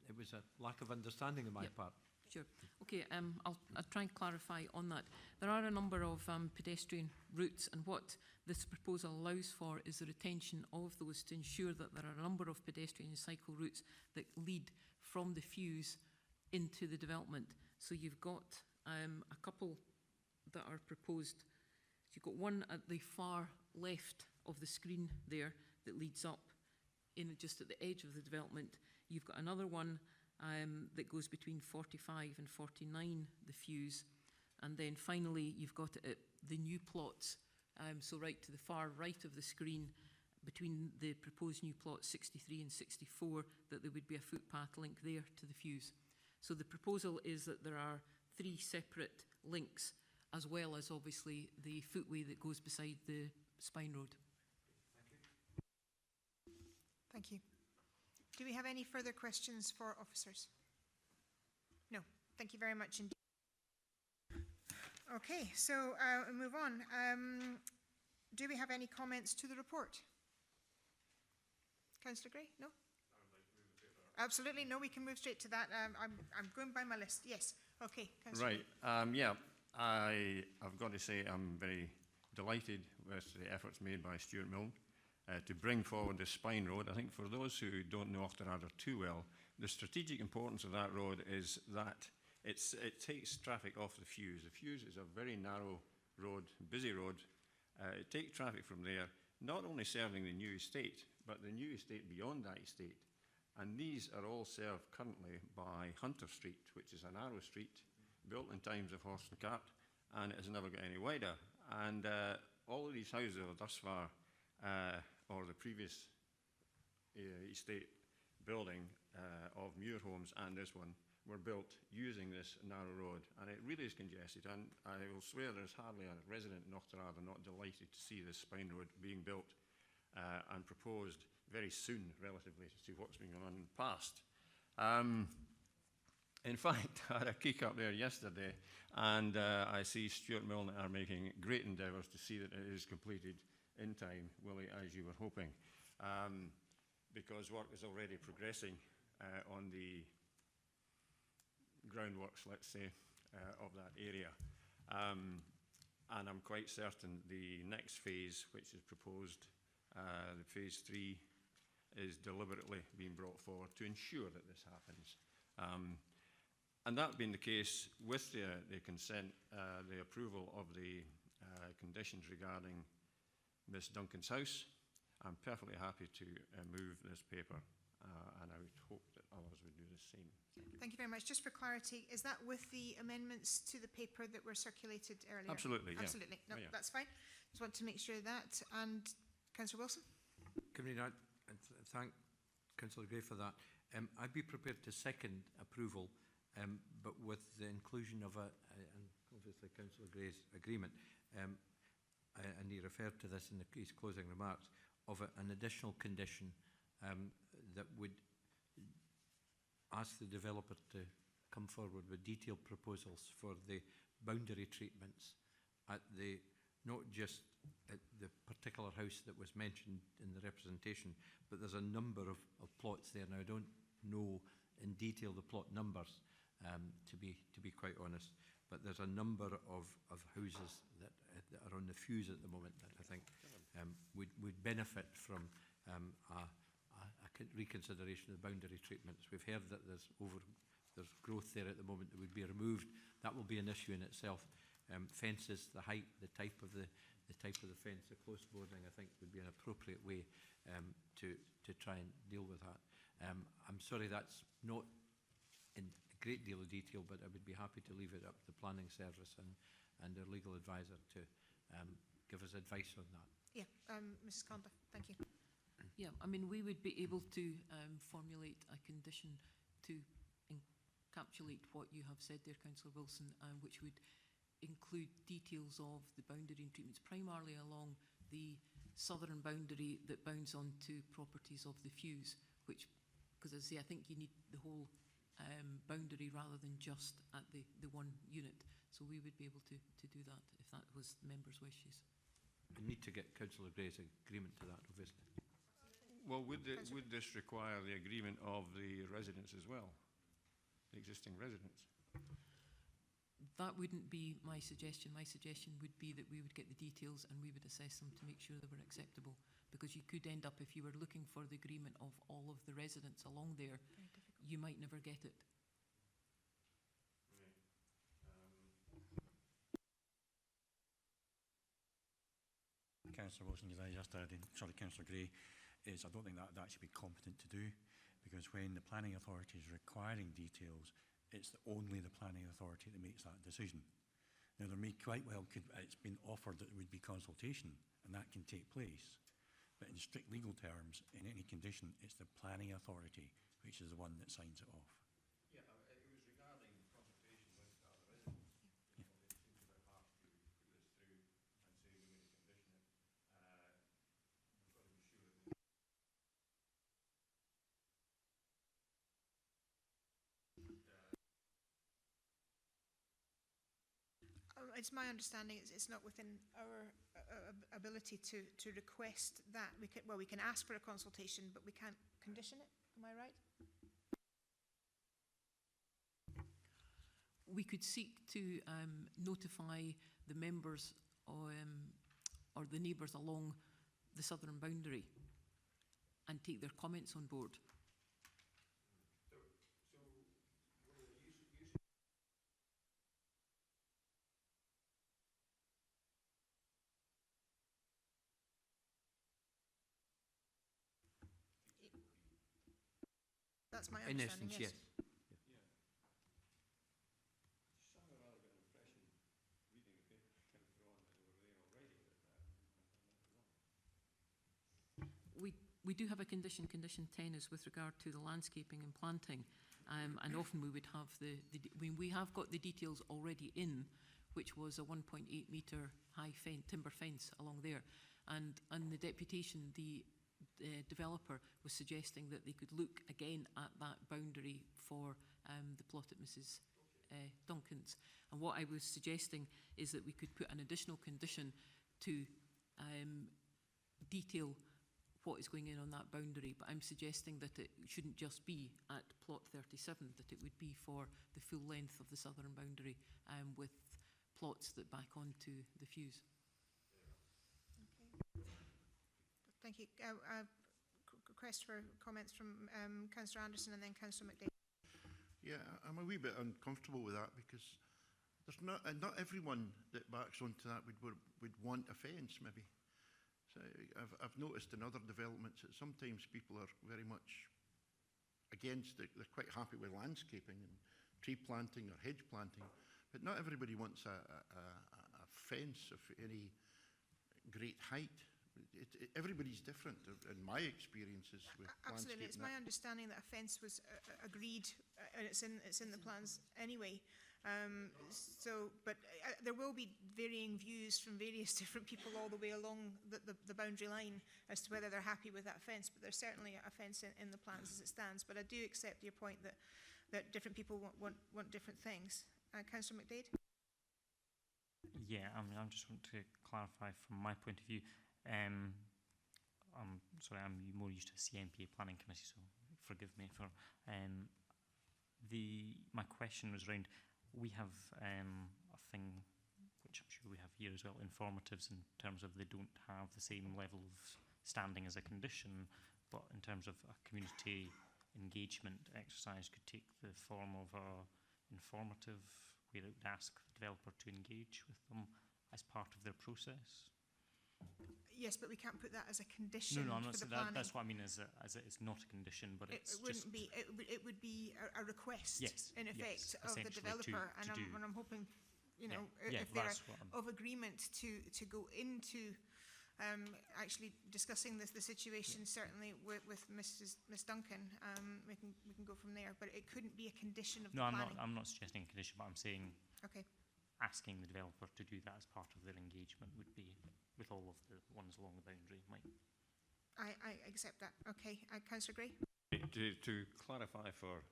It was a lack of understanding on my part. Sure. Okay, I'll try and clarify on that. There are a number of pedestrian routes, and what this proposal allows for is the retention of those to ensure that there are a number of pedestrian and cycle routes that lead from the Fuse into the development. So you've got a couple that are proposed. So you've got one at the far left of the screen there that leads up in just at the edge of the development. You've got another one that goes between 45 and 49, the fuse. And then finally, you've got it at the new plots, so right to the far right of the screen, between the proposed new plots 63 and 64, that there would be a footpath link there to the fuse. So the proposal is that there are 3 separate links, as well as obviously the footway that goes beside the spine road. Thank you. Do we have any further questions for officers? No. Thank you very much indeed. Okay, so we'll move on. Do we have any comments to the report? Councillor Gray? No? Absolutely. No, we can move straight to that. I'm going by my list. Yes. Okay, Councillor Right. Yeah, I've got to say I'm very delighted with the efforts made by Stuart Milne to bring forward the Spine Road. I think for those who don't know Auchterarder too well, the strategic importance of that road is that it takes traffic off the fuse. The fuse is a very narrow road, busy road. It takes traffic from there, not only serving the new estate, but the new estate beyond that estate. And these are all served currently by Hunter Street, which is a narrow street built in times of horse and cart, and it has never got any wider. And all of these houses are thus far, or the previous estate building of Muir Homes and this one, were built using this narrow road, and it really is congested. And I will swear there's hardly a resident in Auchterarder not delighted to see this spine road being built and proposed very soon, relatively, to what's been going on in the past. In fact, I had a kick up there yesterday, and I see Stuart Milne are making great endeavours to see that it is completed in time, Willie, as you were hoping, because work is already progressing on the groundworks, let's say, of that area. And I'm quite certain the next phase, which is proposed, the phase 3, is deliberately being brought forward to ensure that this happens. And that being the case, with the consent, the approval of the conditions regarding Miss Duncan's house, I'm perfectly happy to move this paper, and I would hope that others would do the same. Thank you very much. Just for clarity, is that with the amendments to the paper that were circulated earlier? Absolutely, yeah. Absolutely. No, Oh, yeah. that's fine. Just want to make sure that. And Councillor Wilson? Convener, I thank Councillor Gray for that. I'd be prepared to second approval, but with the inclusion of and obviously Councillor Gray's agreement, and he referred to this in his closing remarks, of an additional condition that would ask the developer to come forward with detailed proposals for the boundary treatments at the, not just at the particular house that was mentioned in the representation, but there's a number of plots there. Now, I don't know in detail the plot numbers, to be quite honest, but there's a number of houses that are on the fuse at the moment that I think would benefit from a reconsideration of the boundary treatments. We've heard that there's growth there at the moment that would be removed. That will be an issue in itself. Fences, the height, the type of the fence, the close boarding, I think would be an appropriate way to try and deal with that. I'm sorry that's not in a great deal of detail, but I would be happy to leave it up to the planning service and their legal advisor to give us advice on that. Yeah, Mrs. Conda, thank you. Yeah, I mean, we would be able to formulate a condition to encapsulate what you have said there, Councillor Wilson, which would include details of the boundary and treatments, primarily along the southern boundary that bounds onto properties of the fuse, which, because as I say, I think you need the whole boundary rather than just at the one unit. So we would be able to do that if that was the members' wishes. I need to get Councillor Gray's agreement to that, obviously. Well, would this require the agreement of the residents as well, the existing residents? That wouldn't be my suggestion. My suggestion would be that we would get the details and we would assess them to make sure they were acceptable, because you could end up, if you were looking for the agreement of all of the residents along there, you might never get it. Councillor Wilson, I just add in, sorry, Councillor Gray, is I don't think that should be competent to do, because when the planning authority is requiring details, it's only the planning authority that makes that decision. Now, there may quite well, it's been offered that there would be consultation, and that can take place. But in strict legal terms, in any condition, it's the planning authority which is the one that signs it off. Yeah, it was regarding consultation with other residents. Yeah. It seems a bit harsh to put this through and say we're going to condition it. We've got to be sure that it's my understanding it's not within our ability to request that. We can ask for a consultation, but we can't condition it. Am I right? We could seek to notify the members or the neighbours along the southern boundary and take their comments on board. That's my in understanding, essence, yes. We do have a condition 10 is with regard to the landscaping and planting, and often we would have we have got the details already in, which was a 1.8 metre high timber fence along there, and the deputation, the developer was suggesting that they could look again at that boundary for the plot at Mrs. Duncan's. And what I was suggesting is that we could put an additional condition to detail what is going in on that boundary, but I'm suggesting that it shouldn't just be at plot 37, that it would be for the full length of the southern boundary with plots that back onto the fuse. Okay. Thank you. Request for comments from Councillor Anderson and then Councillor McDade. Yeah, I'm a wee bit uncomfortable with that because there's not everyone that backs onto that would want a fence, maybe. So I've noticed in other developments that sometimes people are very much against it. They're quite happy with landscaping and tree planting or hedge planting, but not everybody wants a fence of any great height. Everybody's different in my experiences with absolutely. It's my understanding that a fence was agreed and it's in the plans anyway. But there will be varying views from various different people all the way along the boundary line as to whether they're happy with that fence, but there's certainly a fence in the plans as it stands. But I do accept your point that different people want different things. Councillor McDade? Yeah, I just want to clarify from my point of view. I'm sorry, I'm more used to CMPA planning committee, so forgive me for my question was around. We have a thing, which I'm sure we have here as well, informatives in terms of they don't have the same level of standing as a condition, but in terms of a community engagement exercise could take the form of a informative where it would ask the developer to engage with them as part of their process. Yes, but we can't put that as a condition. No, I'm not for the saying planning. that's what I mean. As it's not a condition, but it wouldn't be. It would be a request, yes, in effect, yes, of the developer, and I'm hoping, if they're of agreement to go into actually discussing the situation, certainly with Miss Duncan, we can go from there. But it couldn't be a condition of the planning. I'm not suggesting a condition, but I'm saying asking the developer to do that as part of their engagement would be with all of the ones along the boundary. I accept that. Okay, Councillor Gray. To clarify for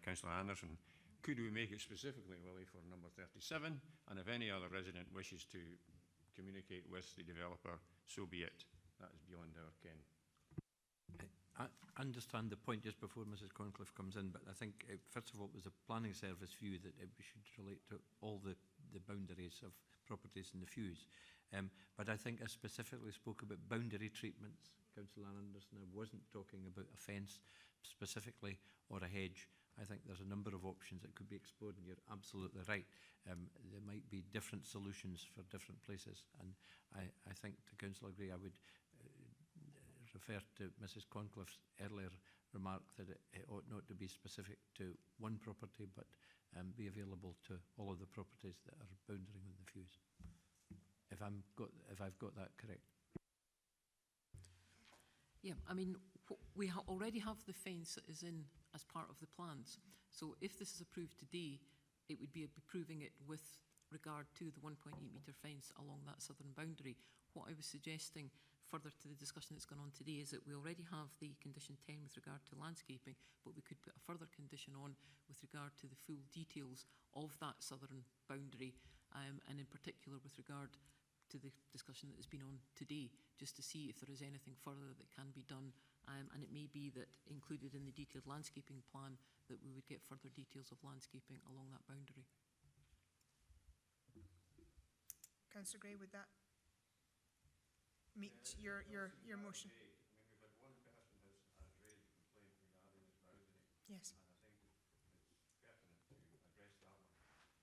Councillor Anderson, could we make it specifically, Willie, for number 37? And if any other resident wishes to communicate with the developer, so be it. That is beyond our ken. I understand the point just before Mrs Corncliffe comes in, but I think, first of all, it was a planning service view that it should relate to all the boundaries of properties in the fuse. But I think I specifically spoke about boundary treatments, Councillor Anderson. I wasn't talking about a fence specifically or a hedge. I think there's a number of options that could be explored, and you're absolutely right. There might be different solutions for different places, and I think to Councillor Gray, I would refer to Mrs Concliffe's earlier remark that it ought not to be specific to one property, but be available to all of the properties that are boundary with the fuse. If I've got that correct. Yeah, I mean, we already have the fence that is in as part of the plans. So if this is approved today, it would be approving it with regard to the 1.8 metre fence along that southern boundary. What I was suggesting further to the discussion that's gone on today is that we already have the condition 10 with regard to landscaping, but we could put a further condition on with regard to the full details of that southern boundary, and in particular with regard to the discussion that has been on today, just to see if there is anything further that can be done, and it may be that included in the detailed landscaping plan that we would get further details of landscaping along that boundary. Councillor Gray, would that meet your motion? I mean, we've had one person has raised a complaint regarding this boundary. Yes. And I think it's pertinent to address that one,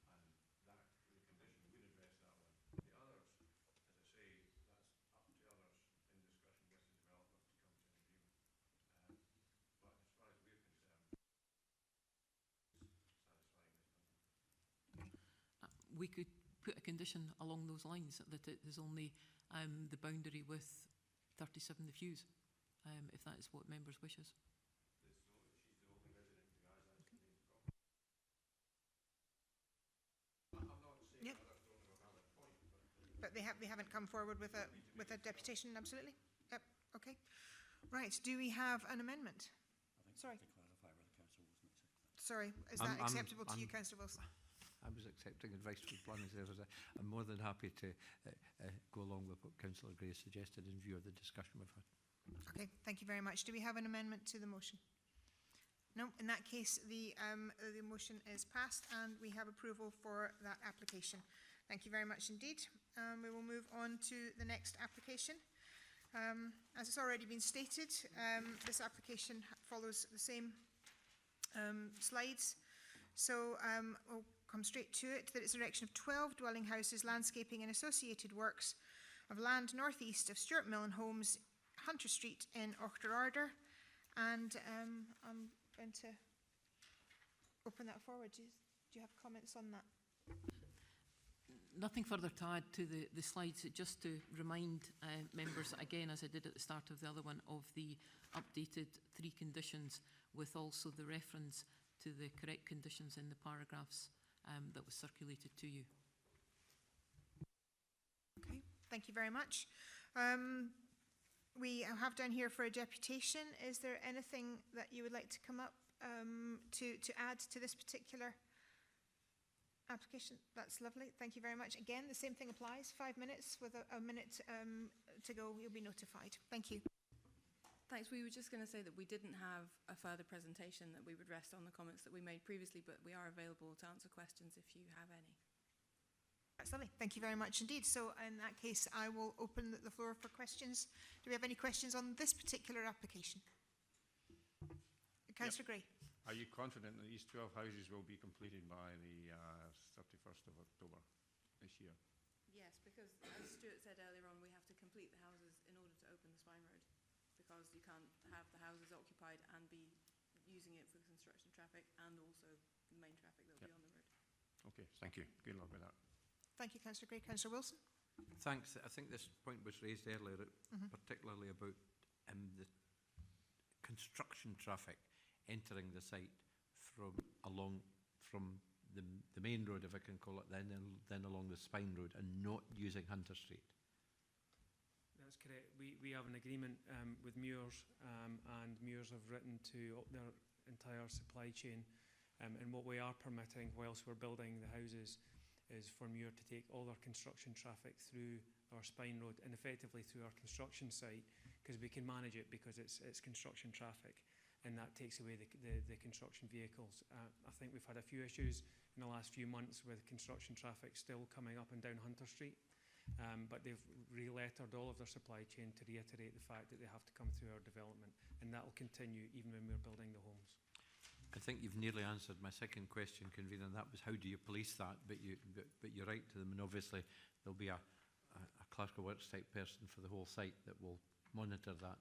and that the condition would address that one. The others, as I say, that's up to others in discussion with the developer to come to an agreement. But as far as we're concerned, it's satisfying this number. We could put a condition along those lines that it is only the boundary with 37 the fuse, if that is what members' wishes. She's the only resident who has that main property. I'm not saying others don't have a valid point, but they haven't come forward with a deputation. Absolutely. Yep. Okay. Right. Do we have an amendment? Sorry. To clarify where the council wasn't accepting. Sorry. Is that acceptable to you, Councillor Wilson? I was accepting advice from planning services. I'm more than happy to go along with what Councillor Gray suggested in view of the discussion we've had. Okay, thank you very much. Do we have an amendment to the motion? No, in that case, the motion is passed and we have approval for that application. Thank you very much indeed. We will move on to the next application. As it's already been stated, this application follows the same slides. So we'll come straight to it, that it's erection of 12 dwelling houses, landscaping and associated works of land northeast of Stuart Mill and Homes, Hunter Street in Auchterarder. And I'm going to open that forward. Do you have comments on that? Nothing further to add to the slides, just to remind members, again, as I did at the start of the other one, of the updated 3 conditions with also the reference to the correct conditions in the paragraphs that was circulated to you. Okay, thank you very much. We have down here for a deputation. Is there anything that you would like to come up to add to this particular application? That's lovely. Thank you very much. Again, the same thing applies. 5 minutes with a minute to go. You'll be notified. Thank you. Thanks. We were just going to say that we didn't have a further presentation, that we would rest on the comments that we made previously, but we are available to answer questions if you have any. That's lovely. Thank you very much indeed. So in that case, I will open the floor for questions. Do we have any questions on this particular application? Councillor Gray. Are you confident that these 12 houses will be completed by the 31st of October this year? Yes, because as Stuart said earlier on, we have to complete the houses in order to open the spine road, because you can't have the houses occupied and be using it for construction traffic and also the main traffic that will be on the road. Okay, thank you. Good luck with that. Thank you, Councillor Gray. Councillor Wilson. Thanks. I think this point was raised earlier, particularly about the construction traffic entering the site from the main road, if I can call it, then along the spine road, and not using Hunter Street. That's correct. We have an agreement with Muirs, and Muirs have written to up their entire supply chain, and what we are permitting whilst we're building the houses is for Muir to take all their construction traffic through our spine road and effectively through our construction site, because we can manage it, because it's construction traffic, and that takes away the construction vehicles. I think we've had a few issues in the last few months with construction traffic still coming up and down Hunter Street. But they've re-lettered all of their supply chain to reiterate the fact that they have to come through our development, and that will continue even when we're building the homes. I think you've nearly answered my second question, Convener, and that was how do you police that? But you're right to them, and obviously there'll be a clerk of works type person for the whole site that will monitor that.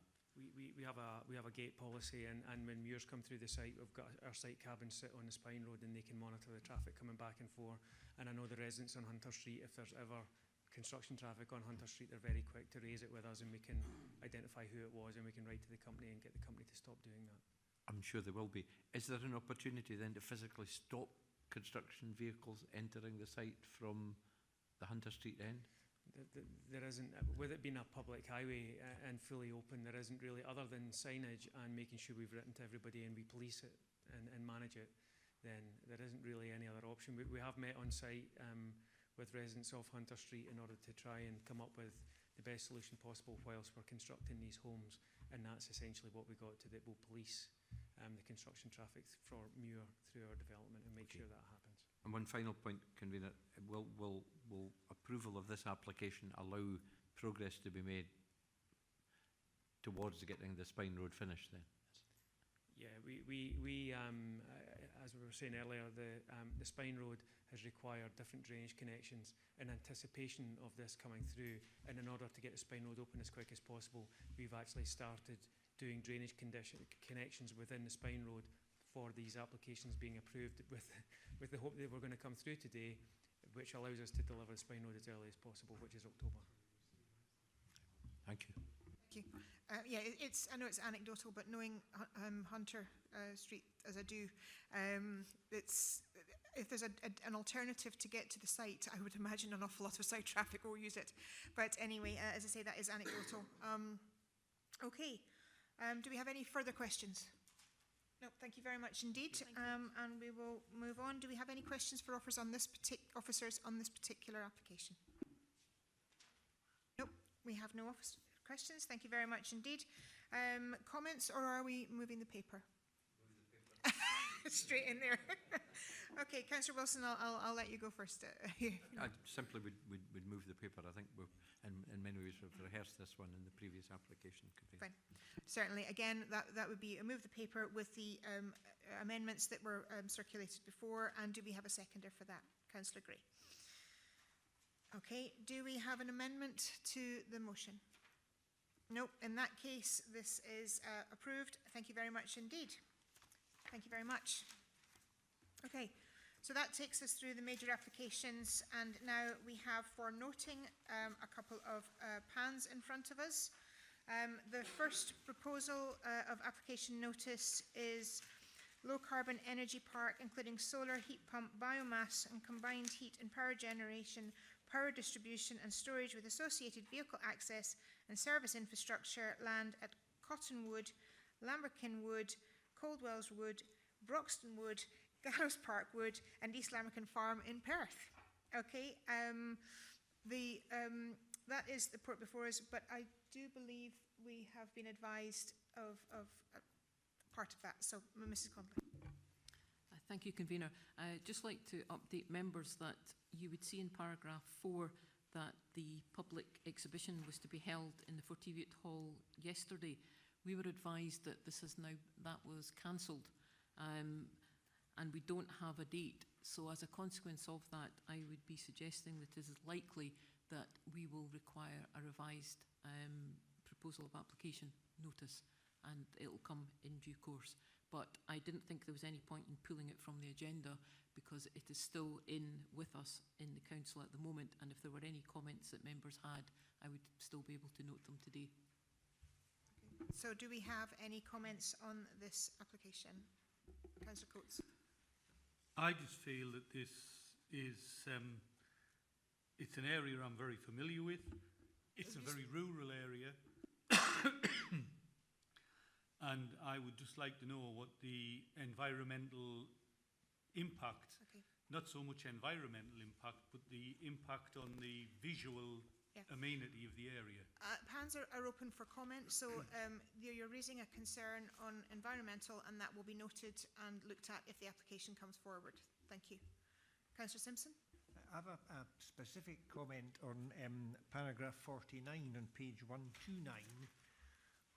we have a gate policy, and when Muirs come through the site, we've got our site cabins sit on the spine road, and they can monitor the traffic coming back and forth. And I know the residents on Hunter Street, if there's ever construction traffic on Hunter Street, they're very quick to raise it with us, and we can identify who it was, and we can write to the company and get the company to stop doing that. I'm sure there will be. Is there an opportunity then to physically stop construction vehicles entering the site from the Hunter Street end? There isn't, with it being a public highway and fully open, there isn't really, other than signage and making sure we've written to everybody and we police it and manage it, then there isn't really any other option. We have met on site with residents of Hunter Street in order to try and come up with the best solution possible whilst we're constructing these homes, and that's essentially what we got to, that we'll police the construction traffic for Muir through our development and make sure that happens. And one final point, Convener, will approval of this application allow progress to be made towards getting the Spine Road finished then? Yeah, as we were saying earlier, the Spine Road has required different drainage connections in anticipation of this coming through, and in order to get the Spine Road open as quick as possible, we've actually started doing drainage connections within the Spine Road for these applications being approved, with the hope that we're going to come through today, which allows us to deliver the Spine Road as early as possible, which is October. Thank you. Thank you. Yeah, I know it's anecdotal, but knowing Hunter Street as I do, if there's an alternative to get to the site, I would imagine an awful lot of site traffic will use it. But anyway, as I say, that is anecdotal. Okay. Do we have any further questions? No, thank you very much indeed. And we will move on. Do we have any questions for officers on this particular application? Nope, we have no questions. Thank you very much indeed. Comments, or are we moving the paper? Straight in there. Okay, Councillor Wilson, I'll let you go first. I simply would move the paper. I think in many ways we've rehearsed this one in the previous application. Fine. Certainly. Again, that would be a move the paper with the amendments that were circulated before. And do we have a seconder for that? Councillor Gray. Okay. Do we have an amendment to the motion? No. In that case, this is approved. Thank you very much indeed. Thank you very much. Okay, so that takes us through the major applications, and now we have for noting a couple of PANs in front of us. The first proposal of application notice is low carbon energy park, including solar, heat pump, biomass and combined heat and power generation, power distribution and storage with associated vehicle access and service infrastructure land at Cottonwood, Lamberkin Wood, Coldwells Wood, Broxton Wood, Gallows Park Wood and East Lamberkin Farm in Perth. Okay, that is the report before us, but I do believe we have been advised of part of that. So, Mrs. Conley. Thank you, Convener. I'd just like to update members that you would see in paragraph 4 that the public exhibition was to be held in the Fortiviate Hall yesterday. We were advised that that was cancelled, and we don't have a date. So as a consequence of that, I would be suggesting that it is likely that we will require a revised proposal of application notice, and it'll come in due course. But I didn't think there was any point in pulling it from the agenda, because it is still with us in the council at the moment, and if there were any comments that members had, I would still be able to note them today. So do we have any comments on this application? Councillor Coates. I just feel that this is, it's an area I'm very familiar with. It's a very rural area. And I would just like to know what the environmental impact, not so much environmental impact, but the impact on the visual amenity of the area. PANs are open for comment, so you're raising a concern on environmental, and that will be noted and looked at if the application comes forward. Thank you. Councillor Simpson? I have a specific comment on paragraph 49 on page 129,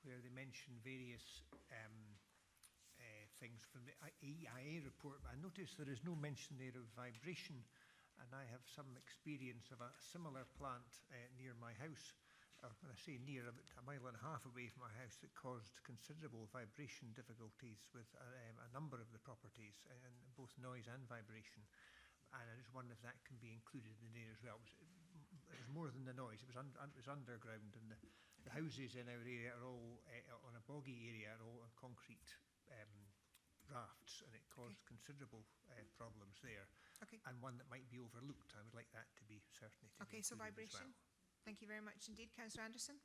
where they mention various things from the EIA report. I notice there is no mention there of vibration, and I have some experience of a similar plant near my house, or when I say near, about a mile and a half away from my house, that caused considerable vibration difficulties with a number of the properties, and both noise and vibration. And I just wonder if that can be included in there as well. It was more than the noise, it was underground, and the houses in our area are all on a boggy area, are all on concrete rafts, and it caused considerable problems there. Okay. And one that might be overlooked. I would like that to be certainly to Okay, be so included vibration. as well. Thank you very much indeed. Councillor Anderson?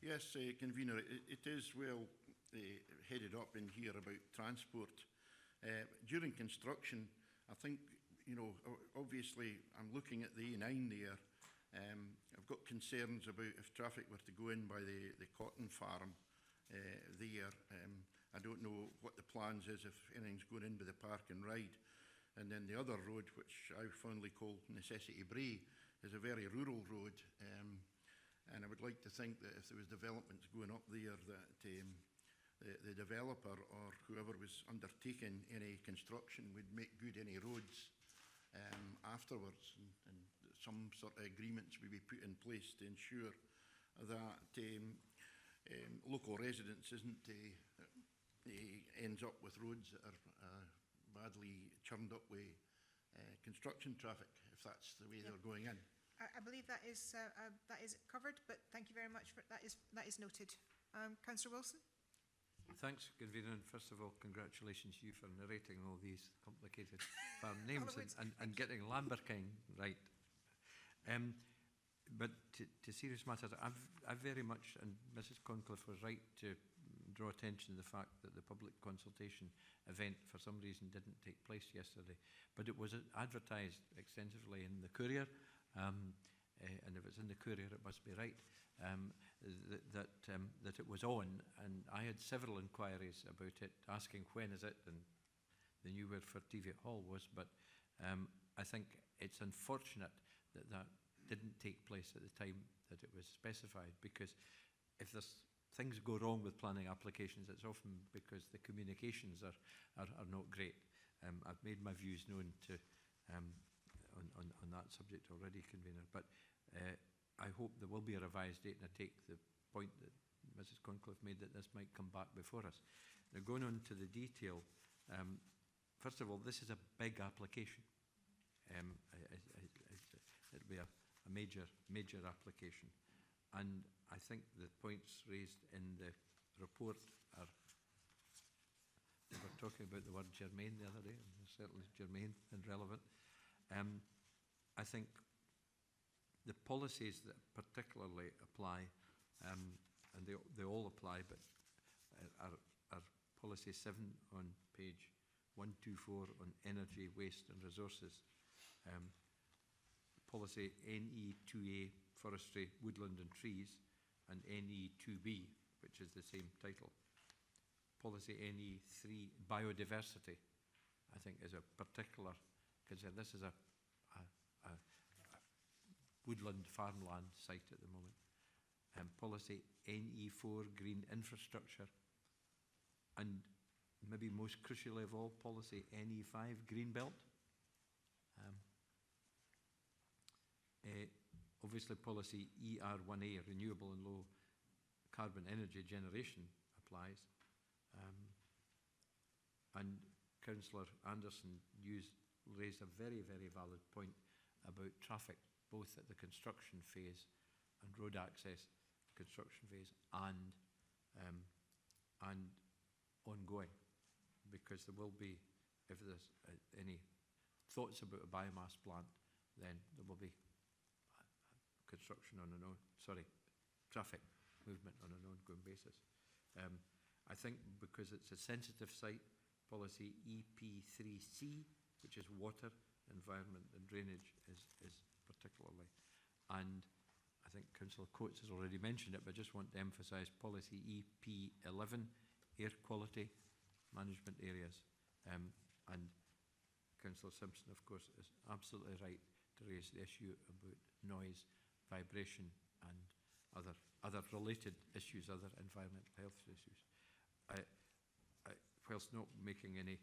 Yes, Convener, it is well headed up in here about transport. During construction, I think, you know, obviously I'm looking at the A9 there. I've got concerns about if traffic were to go in by the cotton farm there. I don't know what the plans is if anything's going in by the park and ride. And then the other road, which I fondly call Necessity Bray, is a very rural road. And I would like to think that if there was developments going up there, that the developer or whoever was undertaking any construction would make good any roads afterwards, and some sort of agreements would be put in place to ensure that local residents ends up with roads that are badly churned up with construction traffic, if that's the way they're going in. I believe that is covered, but thank you very much for that is noted. Councillor Wilson? Thanks, Convener, and first of all, congratulations to you for narrating all these complicated farm names and getting Lamberkine right. But to serious matters, I've very much, and Mrs Concliffe was right to draw attention to the fact that the public consultation event for some reason didn't take place yesterday. But it was advertised extensively in the Courier, and if it's in the Courier it must be right, that it was on, and I had several inquiries about it, asking when is it, and the new word for TV Hall was, but I think it's unfortunate that that didn't take place at the time that it was specified, because if there's things go wrong with planning applications, it's often because the communications are not great. I've made my views known to on that subject already, Convener, but I hope there will be a revised date, and I take the point that Mrs Concliffe made that this might come back before us. Now, going on to the detail, first of all, this is a big application. It'll be a major application, and I think the points raised in the report are, we were talking about the word germane the other day, and they're certainly germane and relevant. I think the policies that particularly apply, and they all apply, but are policy 7 on page 124 on energy, waste and resources, policy NE2A, forestry, woodland and trees, and NE2B, which is the same title. Policy NE3, biodiversity, I think is a particular concern. This is a woodland farmland site at the moment. Policy NE4, green infrastructure, and maybe most crucially of all, policy NE5, green belt. Obviously policy ER1A, renewable and low carbon energy generation, applies. And Councillor Anderson raised a very, very valid point about traffic, both at the construction phase and road access construction phase, and ongoing, because there will be, if there's any thoughts about a biomass plant, then there will be construction on traffic movement on an ongoing basis. I think because it's a sensitive site, policy EP3C, which is water, environment and drainage, is particularly. And I think Councillor Coates has already mentioned it, but I just want to emphasise policy EP11, air quality management areas. And Councillor Simpson, of course, is absolutely right to raise the issue about noise, vibration and other related issues, other environmental health issues. Whilst not making any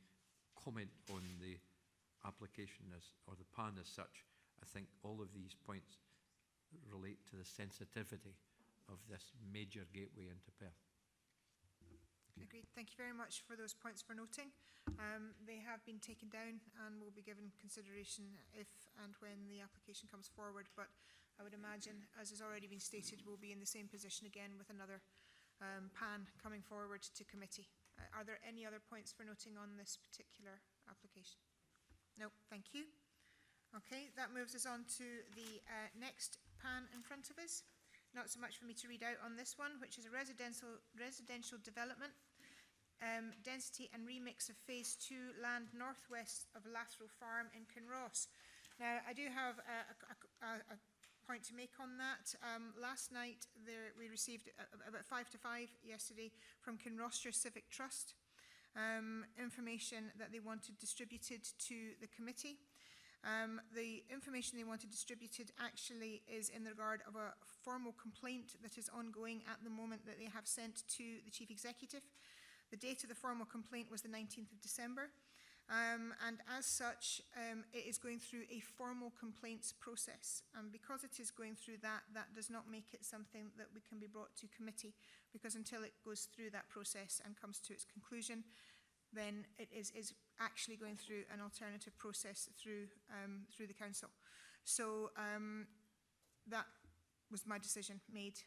comment on the application or the plan as such, I think all of these points relate to the sensitivity of this major gateway into Perth. Agreed. Thank you very much for those points for noting. They have been taken down and will be given consideration if and when the application comes forward, but I would imagine, as has already been stated, we'll be in the same position again with another PAN coming forward to committee. Are there any other points for noting on this particular application? No, thank you. Okay, that moves us on to the next PAN in front of us. Not so much for me to read out on this one, which is a residential development, density and remix of Phase 2 land northwest of Lathrow Farm in Kinross. Now, I do have a point to make on that. Last night, we received about 5 to 5 yesterday from Kinrossshire Civic Trust, information that they wanted distributed to the committee. The information they wanted distributed actually is in the regard of a formal complaint that is ongoing at the moment that they have sent to the Chief Executive. The date of the formal complaint was the 19th of December, and as such, it is going through a formal complaints process. And because it is going through that, that does not make it something that we can be brought to committee, because until it goes through that process and comes to its conclusion, then it is actually going through an alternative process through the council. So that was my decision made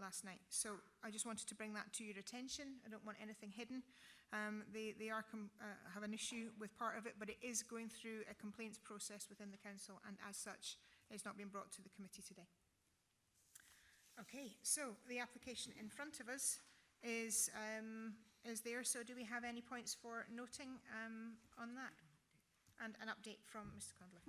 last night. So I just wanted to bring that to your attention. I don't want anything hidden. They have an issue with part of it, but it is going through a complaints process within the council, and as such, it's not been brought to the committee today. Okay, so the application in front of us is there. So do we have any points for noting on that? And an update from Mr. Condley.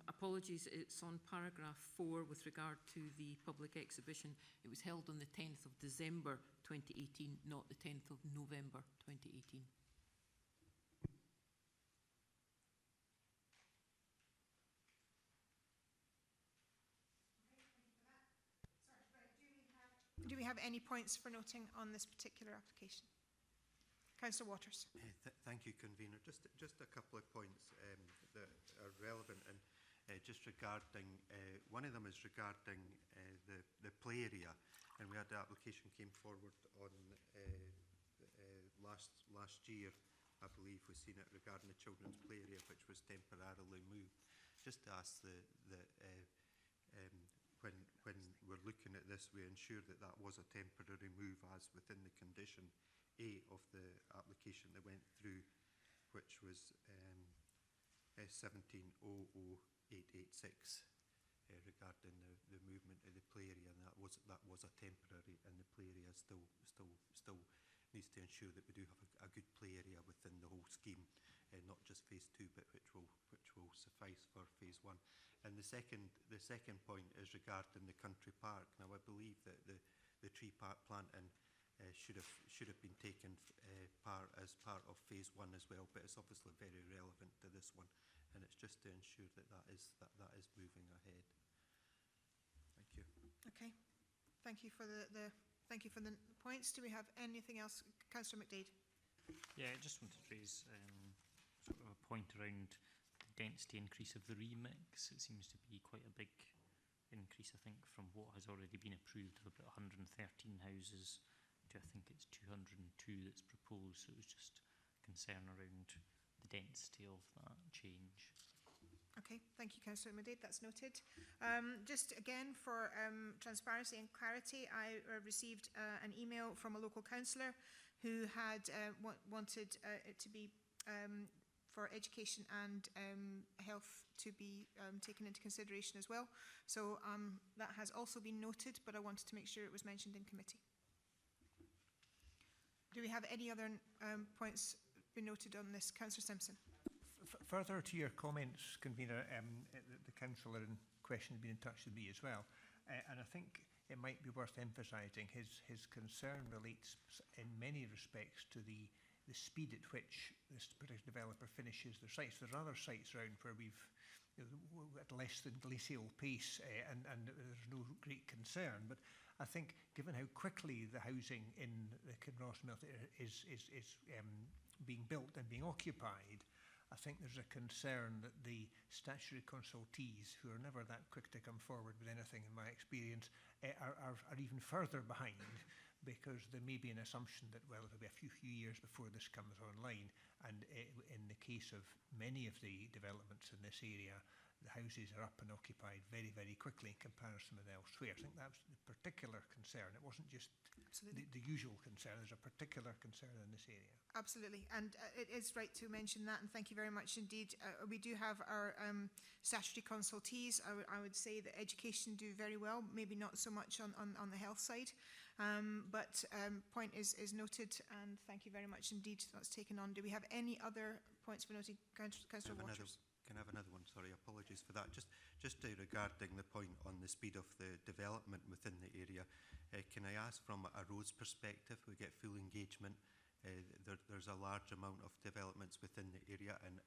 Apologies, it's on paragraph 4 with regard to the public exhibition. It was held on the 10th of December 2018, not the 10th of November 2018. Do we have any points for noting on this particular application? Councillor Waters. Thank you, Convener. Just a couple of points that are relevant, and just regarding, one of them is regarding the play area, and we had the application came forward on last year, I believe we've seen it regarding the children's play area, which was temporarily moved. Just to ask when we're looking at this, we ensure that that was a temporary move as within the condition A of the application that went through, which was S1700886 regarding the movement of the play area, and that was a temporary, and the play area still needs to ensure that we do have a good play area within the whole scheme, not just Phase 2, but which will suffice for Phase 1. And the second point is regarding the country park. Now, I believe that the tree planting should have been taken as part of Phase 1 as well, but it's obviously very relevant to this one, and it's just to ensure that that is moving ahead. Thank you. Okay, thank you for the points. Do we have anything else, Councillor McDade? Yeah, I just wanted to raise sort of a point around the density increase of the remix. It seems to be quite a big increase, I think, from what has already been approved of about 113 houses to, I think it's 202 that's proposed. So it was just concern around the density of that change. Okay, thank you, Councillor McDade, that's noted. Just again for transparency and clarity, I received an email from a local councillor who had wanted it to be for education and health to be taken into consideration as well. So that has also been noted, but I wanted to make sure it was mentioned in committee. Do we have any other points been noted on this? Councillor Simpson. Further to your comments, Convener, the councillor in question has been in touch with me as well, and I think it might be worth emphasising his concern relates in many respects to the speed at which this particular developer finishes their sites. There are other sites around where we've at less than glacial pace, and there's no great concern. But I think, given how quickly the housing in the Kinross Mill is being built and being occupied, I think there's a concern that the statutory consultees, who are never that quick to come forward with anything in my experience, are even further behind, because there may be an assumption that, well, it'll be a few years before this comes online, and in the case of many of the developments in this area, the houses are up and occupied very, very quickly in comparison with elsewhere. I think that's the particular concern. It wasn't just the usual concern. There's a particular concern in this area. Absolutely, and it is right to mention that, and thank you very much indeed. We do have our statutory consultees. I would say that education do very well, maybe not so much on the health side, but point is noted, and thank you very much indeed. That's taken on. Do we have any other points for noting? Councillor Waters. Can I have another one? Sorry, apologies for that. Just regarding the point on the speed of the development within the area, can I ask from a roads perspective, we get full engagement. There's a large amount of developments within the area, and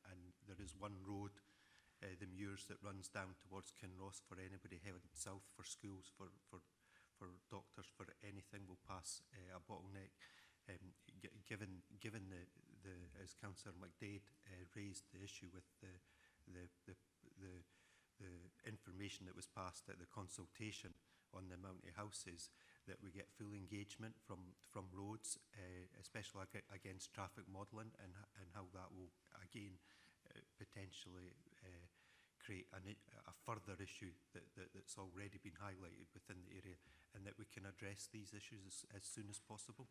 there is one road, the Muirs, that runs down towards Kinross for anybody heading south for schools, for doctors, for anything will pass a bottleneck. Given the as Councillor McDade raised the issue with the information that was passed at the consultation on the amount of houses, that we get full engagement from roads, especially against traffic modelling, and how that will again potentially create a further issue that's already been highlighted within the area, and that we can address these issues as soon as possible.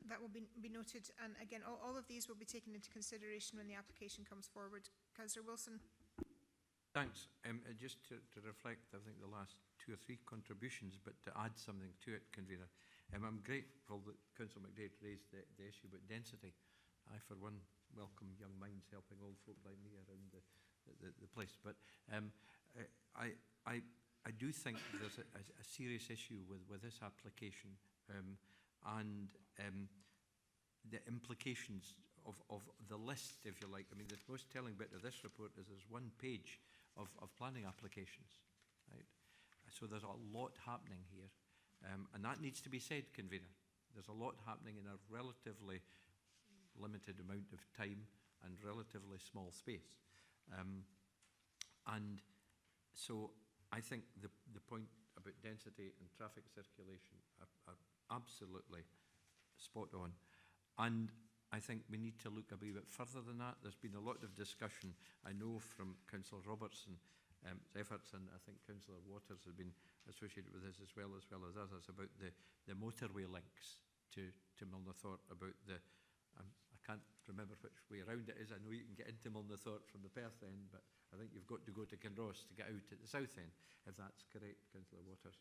That will be noted, and again, all of these will be taken into consideration when the application comes forward. Councillor Wilson. Thanks. Just to reflect, I think, the last 2 or 3 contributions, but to add something to it, Convener, I'm grateful that Councillor McDade raised the issue about density. I, for one, welcome young minds helping old folk like me around the place. But I do think there's a serious issue with this application, and the implications of the list, if you like. I mean, the most telling bit of this report is there's 1 page of planning applications, right? So there's a lot happening here, and that needs to be said, Convener. There's a lot happening in a relatively limited amount of time and relatively small space. And so I think the point about density and traffic circulation are absolutely spot on. And I think we need to look a wee bit further than that. There's been a lot of discussion, I know, from Councillor Robertson's efforts, and I think Councillor Waters has been associated with this as well as others, about the motorway links to Milnathort, about the, I can't remember which way around it is. I know you can get into Milnathort from the Perth end, but I think you've got to go to Kinross to get out at the south end, if that's correct, Councillor Waters.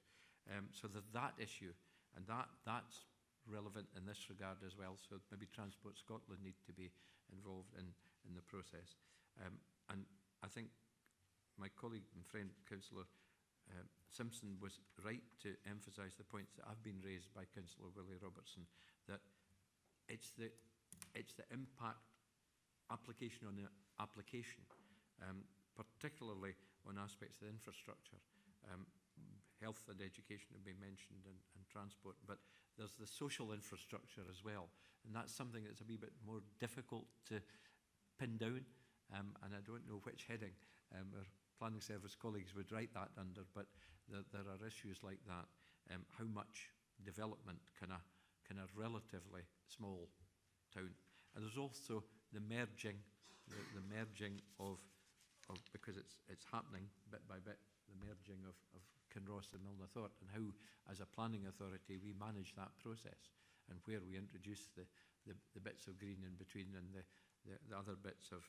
So there's that issue, and that's relevant in this regard as well. So maybe Transport Scotland need to be involved in the process. And I think my colleague and friend, Councillor Simpson, was right to emphasise the points that have been raised by Councillor Willie Robertson, that it's the impact application on the application, particularly on aspects of the infrastructure. Health and education have been mentioned, and transport, but there's the social infrastructure as well, and that's something that's a wee bit more difficult to pin down, and I don't know which heading our planning service colleagues would write that under, but there are issues like that. How much development can a relatively small town, and there's also the merging of because it's happening bit by bit, the merging of Kinross and Milnathort, and how, as a planning authority, we manage that process, and where we introduce the bits of green in between, and the other bits of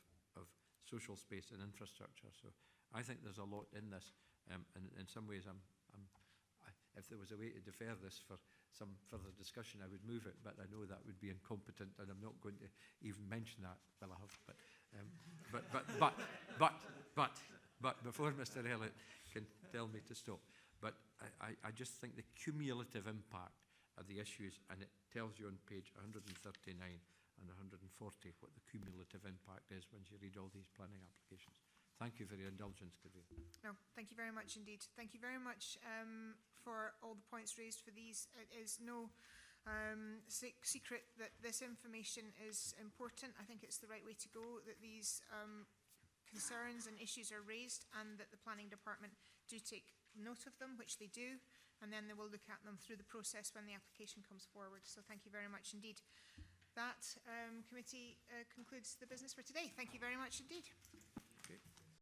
social space and infrastructure. So I think there's a lot in this, and in some ways if there was a way to defer this for some further discussion, I would move it, but I know that would be incompetent, and I'm not going to even mention that. Well, I have, but before Mr. Elliott can tell me to stop. But I just think the cumulative impact of the issues, and it tells you on page 139 and 140 what the cumulative impact is once you read all these planning applications. Thank you for your indulgence, Convener. No, thank you very much indeed. Thank you very much for all the points raised for these. It is no secret that this information is important. I think it's the right way to go, that these concerns and issues are raised and that the planning department do take note of them, which they do, and then they will look at them through the process when the application comes forward. So thank you very much indeed. That committee concludes the business for today. Thank you very much indeed.